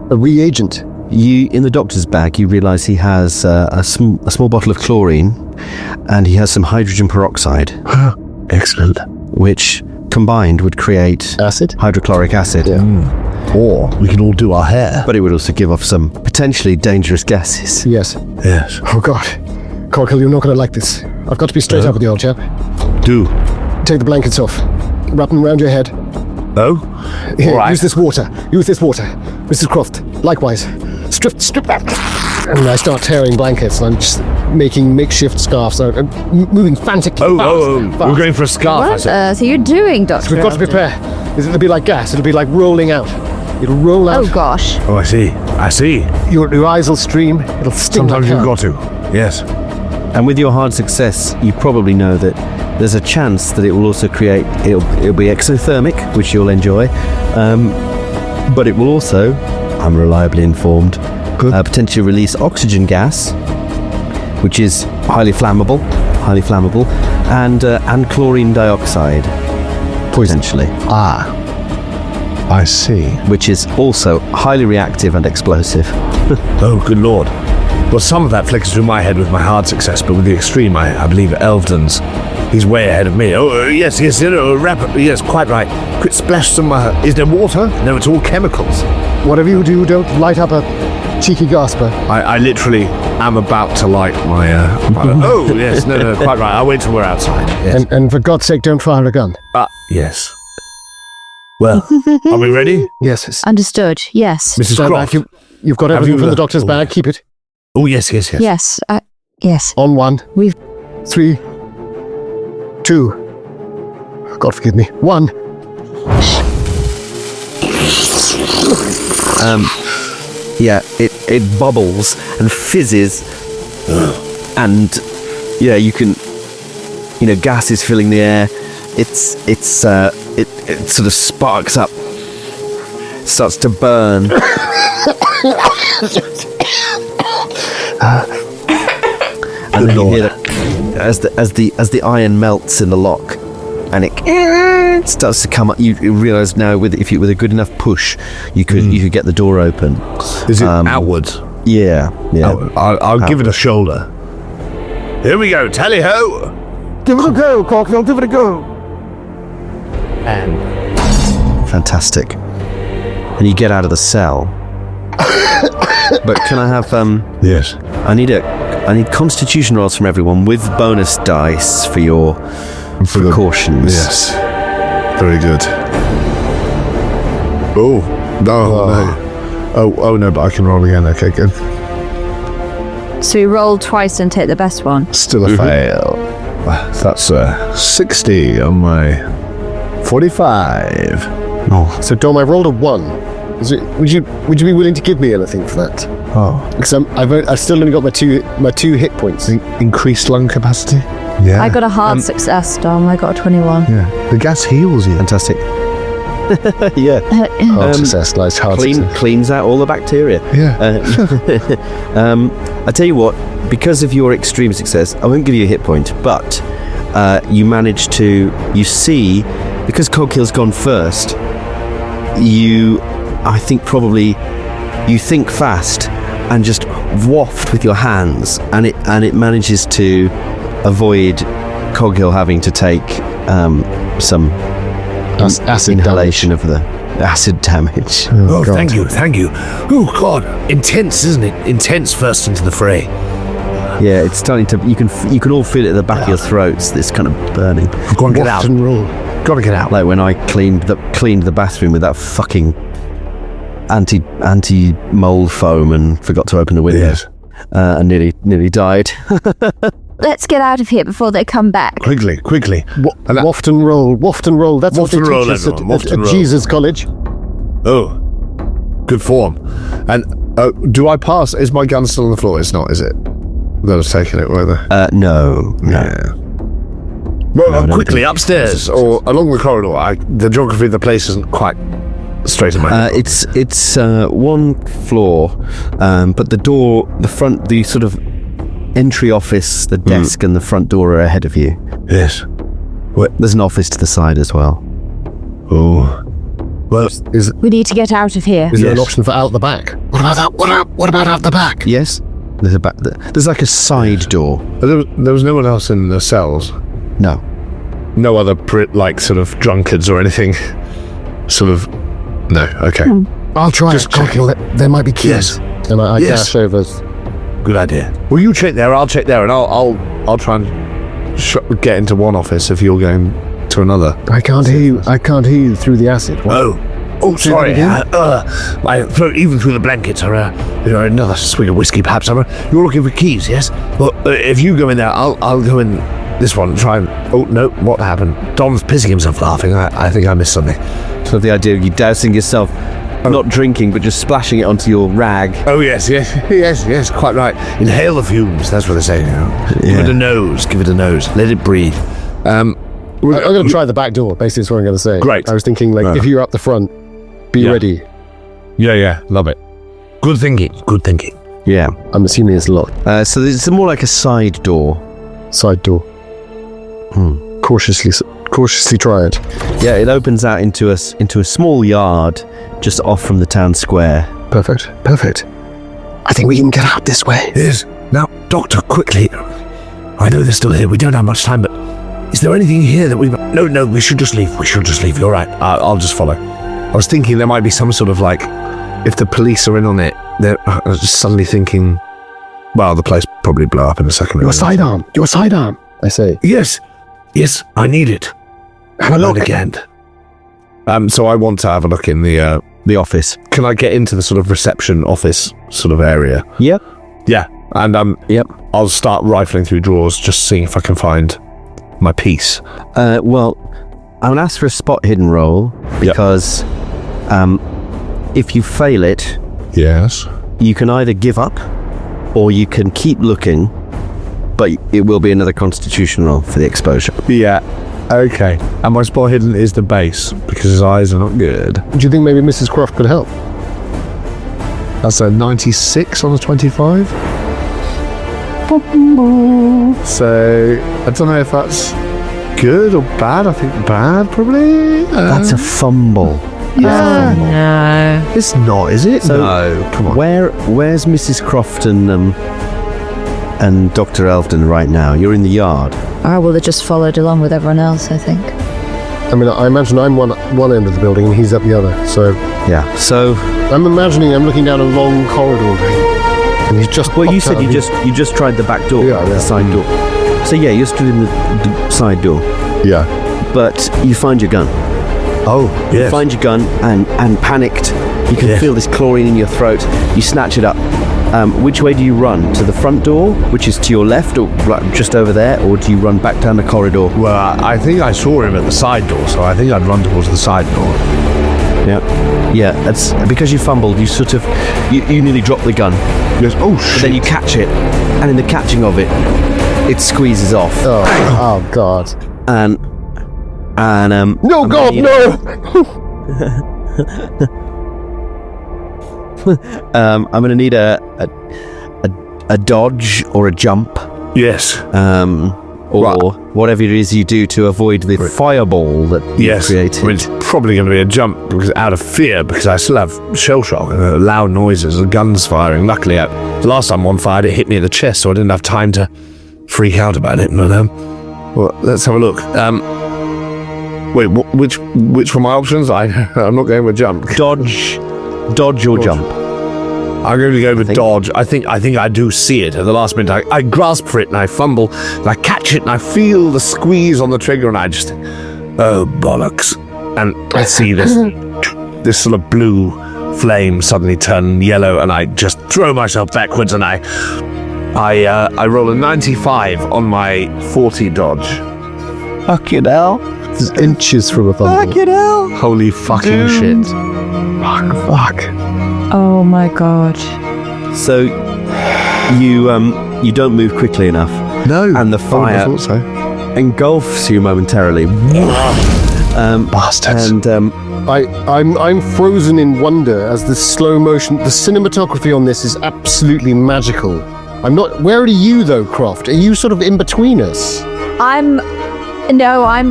[SPEAKER 1] reagent.
[SPEAKER 3] You, in the doctor's bag, you realise he has a small bottle of chlorine, and he has some hydrogen peroxide,
[SPEAKER 2] Excellent.
[SPEAKER 3] which combined would create
[SPEAKER 1] Acid?
[SPEAKER 3] hydrochloric acid.
[SPEAKER 2] Or we can all do our hair.
[SPEAKER 3] But it would also give off some potentially dangerous gases.
[SPEAKER 1] Yes.
[SPEAKER 2] Yes.
[SPEAKER 1] Oh God, Coghill, you're not going to like this. I've got to be straight up with you, old chap.
[SPEAKER 2] Do.
[SPEAKER 1] Take the blankets off. Wrap them around your head.
[SPEAKER 2] Oh?
[SPEAKER 1] Here,
[SPEAKER 2] All right.
[SPEAKER 1] use this water. Mrs. Croft, likewise. Strip that. And I start tearing blankets, and I'm just making makeshift scarves, moving frantically. fast.
[SPEAKER 2] We're going for a scarf. I
[SPEAKER 4] What
[SPEAKER 2] said.
[SPEAKER 4] on earth are you doing, Doctor?
[SPEAKER 1] We've got to prepare. It'll be like gas. It'll be like rolling out. It'll roll out.
[SPEAKER 4] Oh, gosh.
[SPEAKER 2] Oh, I see.
[SPEAKER 1] Your eyes will stream. It'll sting.
[SPEAKER 2] Sometimes
[SPEAKER 1] like
[SPEAKER 2] you've
[SPEAKER 1] hell.
[SPEAKER 2] got to. Yes.
[SPEAKER 3] And with your hard success, you probably know that there's a chance that it will also create, it'll be exothermic, which you'll enjoy, but it will also, I'm reliably informed, potentially release oxygen gas, which is highly flammable, and chlorine dioxide, potentially,
[SPEAKER 2] I see.
[SPEAKER 3] which is also highly reactive and explosive.
[SPEAKER 2] Oh, good lord. Well, some of that flickers through my head with my hard success, but with the extreme, I believe Elvedon's. He's way ahead of me. Oh, yes, yes, quite right. Quick splash some, is there water? No, it's all chemicals.
[SPEAKER 1] Whatever you do, don't light up a cheeky gasper.
[SPEAKER 2] I literally am about to light my, oh, yes, no, quite right. I'll wait till we're outside. Yes.
[SPEAKER 1] And for God's sake, don't fire a gun.
[SPEAKER 2] Yes. Well, are we ready?
[SPEAKER 1] Yes.
[SPEAKER 4] Understood. Yes.
[SPEAKER 2] Mrs.
[SPEAKER 1] Stand
[SPEAKER 2] Croft?
[SPEAKER 1] back. You've got
[SPEAKER 2] Have
[SPEAKER 1] everything
[SPEAKER 2] you,
[SPEAKER 1] from the doctor's bag. Keep it.
[SPEAKER 2] Oh, yes.
[SPEAKER 4] Yes. Yes.
[SPEAKER 1] On 1.
[SPEAKER 4] We've...
[SPEAKER 1] 3, 2. God forgive me. 1.
[SPEAKER 3] Yeah, it bubbles and fizzes, and yeah, you can, gas is filling the air. It sort of sparks up starts to burn. And then you hear as the iron melts in the lock, and it starts to come up. You realise now with a good enough push, you could get the door open.
[SPEAKER 2] Is it outwards?
[SPEAKER 3] Yeah.
[SPEAKER 2] I'll give it a shoulder. Here we go, tally ho!
[SPEAKER 1] Give it a go, Coghill, give it a go.
[SPEAKER 3] And fantastic. And you get out of the cell. But can I have
[SPEAKER 2] Yes.
[SPEAKER 3] I need constitution rolls from everyone with bonus dice for your precautions.
[SPEAKER 2] Yes. Very good. Oh, no. Oh no, but I can roll again. Okay, good.
[SPEAKER 4] So we roll twice and take the best one.
[SPEAKER 2] Still a fail. That's 60 on my 45.
[SPEAKER 3] Oh,
[SPEAKER 1] So Dom, I rolled a 1. Would you be willing to give me anything for that?
[SPEAKER 2] Oh.
[SPEAKER 1] Because I've still only got my two hit points.
[SPEAKER 2] Increased lung capacity? Yeah.
[SPEAKER 4] I got a hard success, Dom. I got a 21.
[SPEAKER 2] Yeah. The gas heals you.
[SPEAKER 3] fantastic. Yeah.
[SPEAKER 1] Hard success, nice hard success.
[SPEAKER 3] Cleans out all the bacteria.
[SPEAKER 2] Yeah.
[SPEAKER 3] I tell you what, because of your extreme success, I won't give you a hit point, but you manage to, see, because Coghill's gone first, I think probably you think fast and just waft with your hands, and it manages to avoid Coghill having to take some
[SPEAKER 1] Acid
[SPEAKER 3] inhalation of the acid damage.
[SPEAKER 2] Oh,
[SPEAKER 1] God.
[SPEAKER 2] thank you. Oh, God. Intense, isn't it? Intense first into the fray.
[SPEAKER 3] Yeah, it's starting to. You can all feel it at the back of your throats. This kind of burning.
[SPEAKER 2] Go on, get out.
[SPEAKER 1] Waft and roll.
[SPEAKER 2] Gotta get out.
[SPEAKER 3] Like when I cleaned the bathroom with that fucking anti mold foam and forgot to open the windows.
[SPEAKER 2] Yes.
[SPEAKER 3] And nearly died.
[SPEAKER 4] Let's get out of here before they come back.
[SPEAKER 2] Quickly.
[SPEAKER 1] Waft and roll. That's
[SPEAKER 2] Waft
[SPEAKER 1] what
[SPEAKER 2] and
[SPEAKER 1] they
[SPEAKER 2] roll,
[SPEAKER 1] teach us
[SPEAKER 2] everyone. Waft
[SPEAKER 1] at
[SPEAKER 2] and roll.
[SPEAKER 1] Jesus College.
[SPEAKER 2] Oh, good form. And do I pass? Is my gun still on the floor? It's not, is it? They'll have taken it, won't they?
[SPEAKER 3] No.
[SPEAKER 2] Yeah. Well,
[SPEAKER 3] No,
[SPEAKER 2] quickly upstairs or along the corridor. The geography of the place isn't quite straight in my head.
[SPEAKER 3] It's one floor, but the sort of entry office, the desk and the front door are ahead of you.
[SPEAKER 2] Yes.
[SPEAKER 3] There's an office to the side as well.
[SPEAKER 2] Oh. Well,
[SPEAKER 4] We need to get out of here.
[SPEAKER 1] Is there an
[SPEAKER 2] Yes.
[SPEAKER 1] option for out the back? What about that? What about out the back?
[SPEAKER 3] Yes, there's like a side door.
[SPEAKER 2] there was no one else in the cells.
[SPEAKER 3] No.
[SPEAKER 2] No other sort of drunkards or anything. Sort of. No. Okay.
[SPEAKER 1] I'll try
[SPEAKER 2] Just
[SPEAKER 1] it, Coghill. There might be keys.
[SPEAKER 2] Yes.
[SPEAKER 1] And I
[SPEAKER 2] Yes.
[SPEAKER 1] dash over.
[SPEAKER 2] Good idea. Well, you check there. I'll check there, and I'll try and get into one office if you're going to another.
[SPEAKER 1] I can't hear you. I can't hear you through the acid. What?
[SPEAKER 2] Oh,
[SPEAKER 1] Say
[SPEAKER 2] sorry.
[SPEAKER 1] that
[SPEAKER 2] My throat, even through the blankets, or another swig of whiskey, perhaps. You're looking for keys, yes? Well, if you go in there, I'll go in this one and try and. Oh no, what happened? Dom's pissing himself laughing. I think I missed something.
[SPEAKER 3] So the idea of you dousing yourself, not drinking, but just splashing it onto your rag.
[SPEAKER 2] Oh yes, quite right. Inhale the fumes. That's what they say. Give it a nose. Let it breathe.
[SPEAKER 1] I'm going to try the back door. Basically, that's what I'm going to say.
[SPEAKER 2] Great.
[SPEAKER 1] I was thinking, if you're up the front, be ready.
[SPEAKER 2] Yeah, love it. Good thinking.
[SPEAKER 3] Yeah.
[SPEAKER 1] I'm assuming it's locked.
[SPEAKER 3] So it's more like a side door.
[SPEAKER 1] Side door. Cautiously try it.
[SPEAKER 3] Yeah, it opens out into a small yard just off from the town square.
[SPEAKER 1] Perfect. I think we can get out this way.
[SPEAKER 2] Yes. Now, Doctor, quickly. I know they're still here. We don't have much time, but is there anything here that we... No, we should just leave. You're right. I'll just follow. I was thinking there might be some sort of if the police are in on it, they're just suddenly thinking, well, the place probably blow up in a second.
[SPEAKER 1] Your sidearm. I say.
[SPEAKER 2] Yes, I need it.
[SPEAKER 1] Have a look.
[SPEAKER 2] Again. So I want to have a look in
[SPEAKER 3] The office.
[SPEAKER 2] Can I get into the sort of reception office sort of area?
[SPEAKER 3] Yep.
[SPEAKER 2] Yeah, and
[SPEAKER 3] Yep.
[SPEAKER 2] I'll start rifling through drawers, just seeing if I can find my piece.
[SPEAKER 3] Well, I'm going to ask for a spot hidden roll because if you fail it,
[SPEAKER 2] Yes.
[SPEAKER 3] you can either give up or you can keep looking, but it will be another constitution roll for the exposure.
[SPEAKER 2] Yeah. Okay. And my spot hidden is the base, because his eyes are not good.
[SPEAKER 1] Do you think maybe Mrs. Croft could help?
[SPEAKER 2] That's a 96 on a 25. So, I don't know if that's good or bad. I think bad, probably.
[SPEAKER 3] That's a fumble.
[SPEAKER 2] Yeah.
[SPEAKER 4] No.
[SPEAKER 2] It's not, is it?
[SPEAKER 3] So,
[SPEAKER 2] no, come on.
[SPEAKER 3] Where's Mrs. Croft and Dr. Elvedon right now? You're in the yard.
[SPEAKER 4] I will have just followed along with everyone else, I think.
[SPEAKER 1] I mean, I imagine I'm one end of the building and he's up the other. So
[SPEAKER 3] Yeah. So,
[SPEAKER 1] I'm imagining I'm looking down a long corridor, and he's just.
[SPEAKER 3] well, you
[SPEAKER 1] popped out
[SPEAKER 3] said
[SPEAKER 1] of
[SPEAKER 3] you just tried the back door,
[SPEAKER 1] Yeah,
[SPEAKER 3] the
[SPEAKER 1] yeah.
[SPEAKER 3] side door. So yeah, you're stood in the side door,
[SPEAKER 1] Yeah.
[SPEAKER 3] but you find your gun.
[SPEAKER 2] Oh,
[SPEAKER 3] You
[SPEAKER 2] yes.
[SPEAKER 3] find your gun and panicked. You can
[SPEAKER 2] Yes.
[SPEAKER 3] feel this chlorine in your throat. You snatch it up. Which way do you run? To the front door, which is to your left, or right, just over there, or do you run back down the corridor?
[SPEAKER 2] Well, I think I saw him at the side door, so I think I'd run towards the side door.
[SPEAKER 3] Yeah. That's because you fumbled. You sort of you nearly dropped the gun,
[SPEAKER 2] Yes. Oh,
[SPEAKER 3] but
[SPEAKER 2] shit.
[SPEAKER 3] then you catch it, and in the catching of it, it squeezes off.
[SPEAKER 1] Oh God.
[SPEAKER 3] And
[SPEAKER 1] No,
[SPEAKER 3] I'm
[SPEAKER 1] God,
[SPEAKER 3] gonna
[SPEAKER 1] no!
[SPEAKER 3] I'm gonna need a dodge or a jump,
[SPEAKER 2] Yes.
[SPEAKER 3] or
[SPEAKER 2] Right.
[SPEAKER 3] whatever it is you do to avoid the fireball that you
[SPEAKER 2] Yes.
[SPEAKER 3] created.
[SPEAKER 2] I mean, it's probably going to be a jump because out of fear, because I still have shell shock and loud noises, the guns firing. Luckily, the last time one fired, it hit me in the chest, so I didn't have time to freak out about it. But well, let's have a look. Wait, which were my options? I'm not going with jump.
[SPEAKER 3] Dodge or jump.
[SPEAKER 2] I'm going to go with dodge. I think I do see it. At the last minute, I grasp for it and I fumble and I catch it and I feel the squeeze on the trigger and I just, oh bollocks! And I see this sort of blue flame suddenly turn yellow and I just throw myself backwards and I roll a 95 on my 40 dodge.
[SPEAKER 3] Fucking hell!
[SPEAKER 1] This is inches from a fumble.
[SPEAKER 3] Fucking hell!
[SPEAKER 2] Holy fucking shit!
[SPEAKER 1] Fuck.
[SPEAKER 4] Oh my God.
[SPEAKER 3] So you don't move quickly enough,
[SPEAKER 2] No,
[SPEAKER 3] and the fire
[SPEAKER 2] I thought so.
[SPEAKER 3] engulfs you momentarily.
[SPEAKER 2] Bastards.
[SPEAKER 3] And
[SPEAKER 1] I'm frozen in wonder as the slow motion, the cinematography on this is absolutely magical. I'm not. Where are you though, Croft? Are you sort of in between us?
[SPEAKER 4] I'm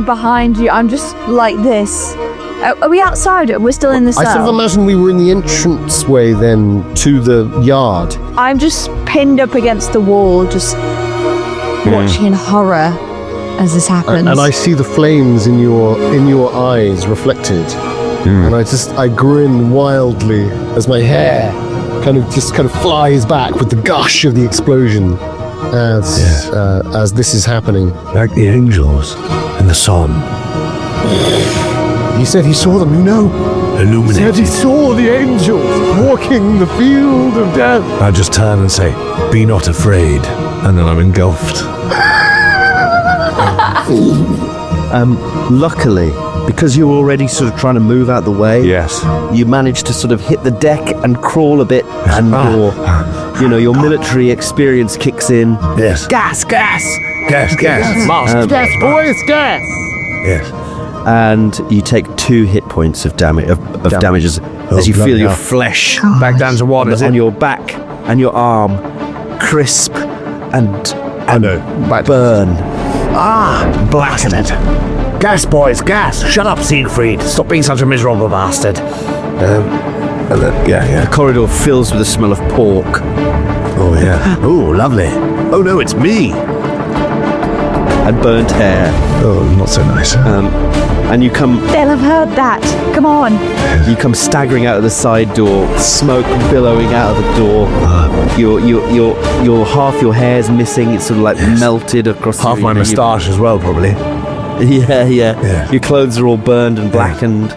[SPEAKER 4] behind you. I'm just like this. Are we outside? We're still in the cell.
[SPEAKER 1] I sort of imagine we were in the entranceway then to the yard.
[SPEAKER 4] I'm just pinned up against the wall, just watching in horror as this happens.
[SPEAKER 1] And I see the flames in your eyes reflected, and I grin wildly as my hair kind of flies back with the gush of the explosion as this is happening.
[SPEAKER 2] Like the angels in the song.
[SPEAKER 1] He said he saw them, you know.
[SPEAKER 2] Illuminated.
[SPEAKER 1] He said he saw the angels walking the field of death.
[SPEAKER 2] I just turn and say, "Be not afraid," and then I'm engulfed.
[SPEAKER 3] luckily, because you were already sort of trying to move out the way,
[SPEAKER 2] Yes.
[SPEAKER 3] you managed to sort of hit the deck and crawl a bit, and your military experience kicks in.
[SPEAKER 2] Yes.
[SPEAKER 3] Gas!
[SPEAKER 2] Gas. Mask.
[SPEAKER 1] Gas, boys, gas!
[SPEAKER 2] Yes.
[SPEAKER 3] And you take 2 hit points of damage as you feel
[SPEAKER 2] bloody
[SPEAKER 3] your
[SPEAKER 2] hell.
[SPEAKER 3] flesh
[SPEAKER 2] Back down to one, is
[SPEAKER 3] on
[SPEAKER 2] it?
[SPEAKER 3] your back and your arm crisp and
[SPEAKER 2] I know.
[SPEAKER 3] burn.
[SPEAKER 2] Blasted it. Gas, boys, gas. Shut up, Siegfried. Stop being such a miserable bastard.
[SPEAKER 3] The corridor fills with the smell of pork.
[SPEAKER 2] Oh, yeah. Oh, lovely. Oh, no, it's me.
[SPEAKER 3] And burnt hair.
[SPEAKER 2] Oh, not so nice.
[SPEAKER 3] And you come
[SPEAKER 4] They'll have heard that. Come on.
[SPEAKER 3] staggering out of the side door, smoke billowing out of the door. Your half your hair's missing. It's sort of like melted across.
[SPEAKER 2] Half my moustache as well, probably.
[SPEAKER 3] Yeah.
[SPEAKER 2] Yeah.
[SPEAKER 3] Your clothes are all burned and blackened.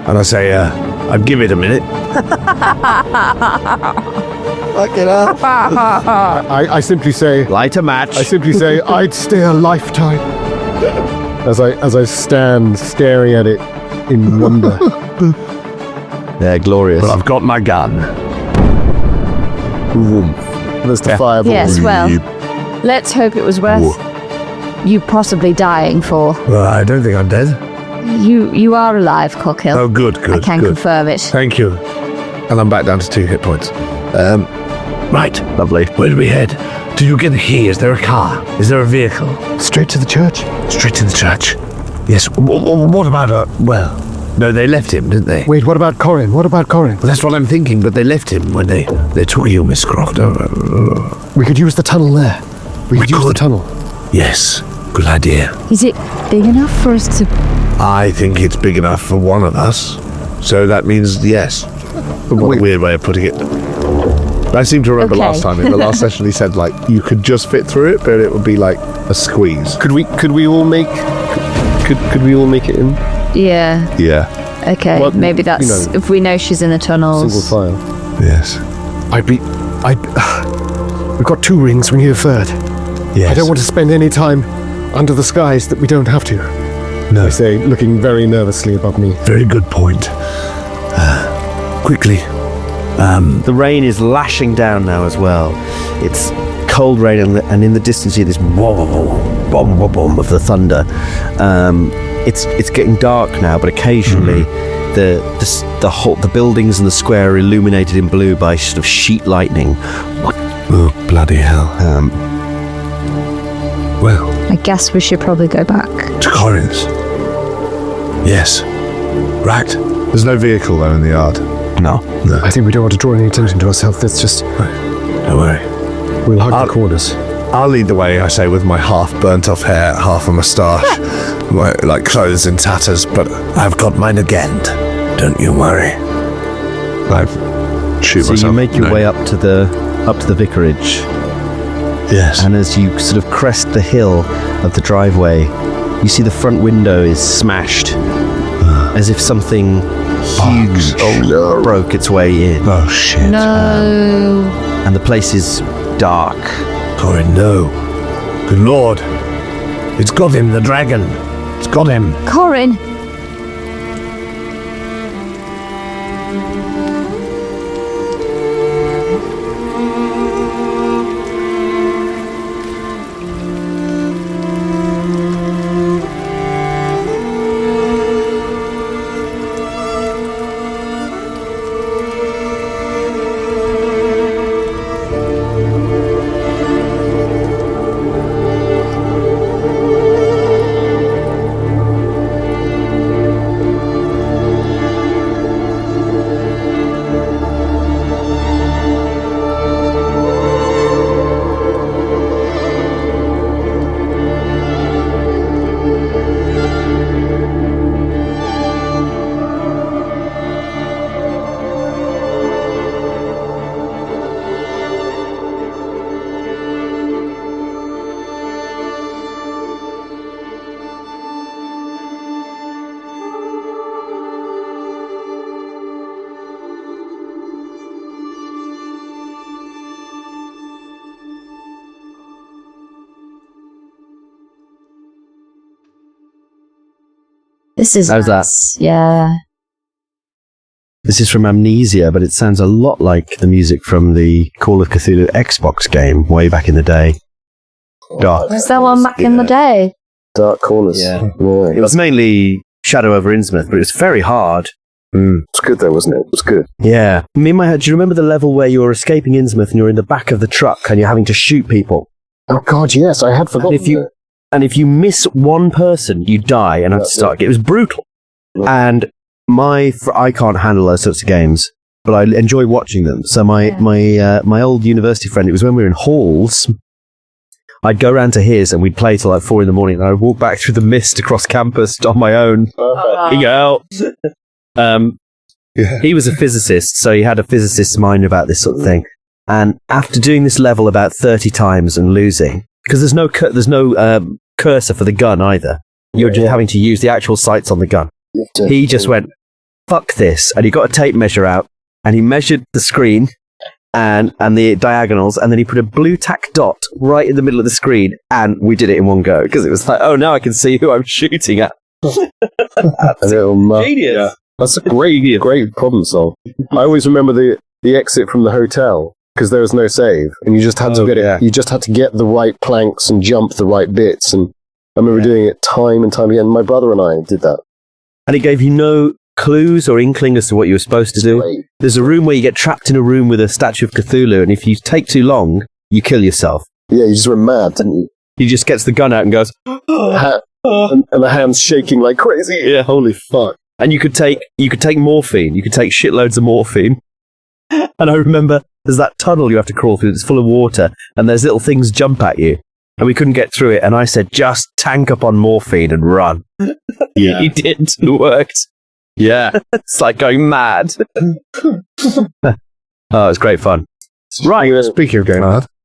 [SPEAKER 2] And I say, I'd give it a minute.
[SPEAKER 1] I simply say,
[SPEAKER 3] Light a match.
[SPEAKER 1] I'd stay a lifetime. As I stand staring at it in wonder.
[SPEAKER 3] They're glorious.
[SPEAKER 2] But I've got my gun.
[SPEAKER 1] There's the fireball.
[SPEAKER 4] Yes, well, let's hope it was worth you possibly dying for?
[SPEAKER 2] Well, I don't think I'm dead.
[SPEAKER 4] You are alive, Coghill.
[SPEAKER 2] Oh, good.
[SPEAKER 4] I can
[SPEAKER 2] good.
[SPEAKER 4] confirm it.
[SPEAKER 2] Thank you. And I'm back down to 2 hit points. Right.
[SPEAKER 3] Lovely.
[SPEAKER 2] Where do we head? Did you get a key? Is there a car? Is there a vehicle?
[SPEAKER 1] Straight to the church.
[SPEAKER 2] Straight to the church. Yes. What about well, no, they left him, didn't they?
[SPEAKER 1] Wait, what about Corin? What about Corin?
[SPEAKER 2] Well, that's what I'm thinking, but they left him when they took you, Miss Croft.
[SPEAKER 1] We could use the tunnel there. We could use the tunnel.
[SPEAKER 2] Yes. Good idea.
[SPEAKER 4] Is it big enough for us to...
[SPEAKER 2] I think it's big enough for one of us. So that means yes. What a weird way of putting it. I seem to remember last time in the last session he said like you could just fit through it, but it would be like a squeeze.
[SPEAKER 1] Could we all make it in?
[SPEAKER 4] Yeah.
[SPEAKER 2] Yeah.
[SPEAKER 4] Okay,
[SPEAKER 1] Well,
[SPEAKER 4] maybe that's... if we know she's in the tunnels.
[SPEAKER 1] Single file.
[SPEAKER 2] Yes.
[SPEAKER 1] We've got 2 rings, we need a third.
[SPEAKER 2] Yes.
[SPEAKER 1] I don't want to spend any time under the skies that we don't have to.
[SPEAKER 2] No.
[SPEAKER 1] I say, looking very nervously above me.
[SPEAKER 2] Very good point. Quickly.
[SPEAKER 3] The rain is lashing down now as well. It's cold rain, and in the distance you hear this bomb of the thunder. It's getting dark now, but occasionally the buildings in the square are illuminated in blue by sort of sheet lightning.
[SPEAKER 2] Oh, bloody hell. Well,
[SPEAKER 4] I guess we should probably go back.
[SPEAKER 2] to Corin's. Yes. Right. There's no vehicle though in the yard.
[SPEAKER 3] No.
[SPEAKER 1] I think we don't want to draw any attention to ourselves. Let's just...
[SPEAKER 2] Don't worry.
[SPEAKER 1] We'll hug the corners.
[SPEAKER 2] I'll lead the way, I say, with my half burnt off hair, half a moustache, my, like clothes in tatters, but I've got mine again. Don't you worry. I've shoot
[SPEAKER 3] So
[SPEAKER 2] myself.
[SPEAKER 3] you make your
[SPEAKER 2] No.
[SPEAKER 3] way up to the vicarage,
[SPEAKER 2] Yes.
[SPEAKER 3] and as you sort of crest the hill of the driveway, you see the front window is smashed, as if something huge broke its way in,
[SPEAKER 2] Oh shit.
[SPEAKER 4] No.
[SPEAKER 3] and the place is dark.
[SPEAKER 2] Corin, no. Good lord. It's got him, the dragon. It's got him.
[SPEAKER 4] Corin. This is
[SPEAKER 3] How's that?
[SPEAKER 4] nice. Yeah.
[SPEAKER 3] This is from Amnesia, but it sounds a lot like the music from the Call of Cthulhu Xbox game way back in the day. Dark.
[SPEAKER 4] Was that one back in the day?
[SPEAKER 1] Dark corners.
[SPEAKER 3] Yeah. It was mainly Shadow over Innsmouth, but it was very hard.
[SPEAKER 1] It's good though, wasn't it? It was good.
[SPEAKER 3] Yeah. Me in my head, do you remember the level where you're escaping Innsmouth and you're in the back of the truck and you're having to shoot people?
[SPEAKER 1] Oh god, yes, I had forgotten.
[SPEAKER 3] And if you miss one person, you die and have to start again. It was brutal. And I can't handle those sorts of games, but I enjoy watching them. So my old university friend, it was when we were in halls, I'd go round to his and we'd play till like 4 a.m. and I'd walk back through the mist across campus on my own. He go out. He was a physicist, so he had a physicist's mind about this sort of thing. And after doing this level about 30 times and losing, because there's no cursor for the gun either, you're just having to use the actual sights on the gun. He just went, fuck this, and he got a tape measure out and he measured the screen and the diagonals, and then he put a blue tack dot right in the middle of the screen, and we did it in one go because it was like, oh, now I can see who I'm shooting at.
[SPEAKER 1] Genius.
[SPEAKER 3] Yeah.
[SPEAKER 1] That's a great problem solve. I always remember the exit from the hotel because there was no save, and you just had to get it. You just had to get the right planks and jump the right bits, and I remember doing it time and time again. My brother and I did that.
[SPEAKER 3] And it gave you no clues or inkling as to what you were supposed to do.
[SPEAKER 1] Right.
[SPEAKER 3] There's a room where you get trapped in a room with a statue of Cthulhu, and if you take too long, you kill yourself.
[SPEAKER 1] Yeah, you just went mad, didn't you?
[SPEAKER 3] He just gets the gun out and goes,
[SPEAKER 1] And the hand's shaking like crazy.
[SPEAKER 3] yeah.
[SPEAKER 1] Holy fuck.
[SPEAKER 3] And you could take morphine. You could take shitloads of morphine. And I remember there's that tunnel you have to crawl through that's full of water, and there's little things jump at you. And we couldn't get through it. And I said, just tank up on morphine and run.
[SPEAKER 1] Yeah.
[SPEAKER 3] He did. It worked. Yeah. It's like going mad. Oh, it was great fun. Right.
[SPEAKER 2] Speaking of going mad,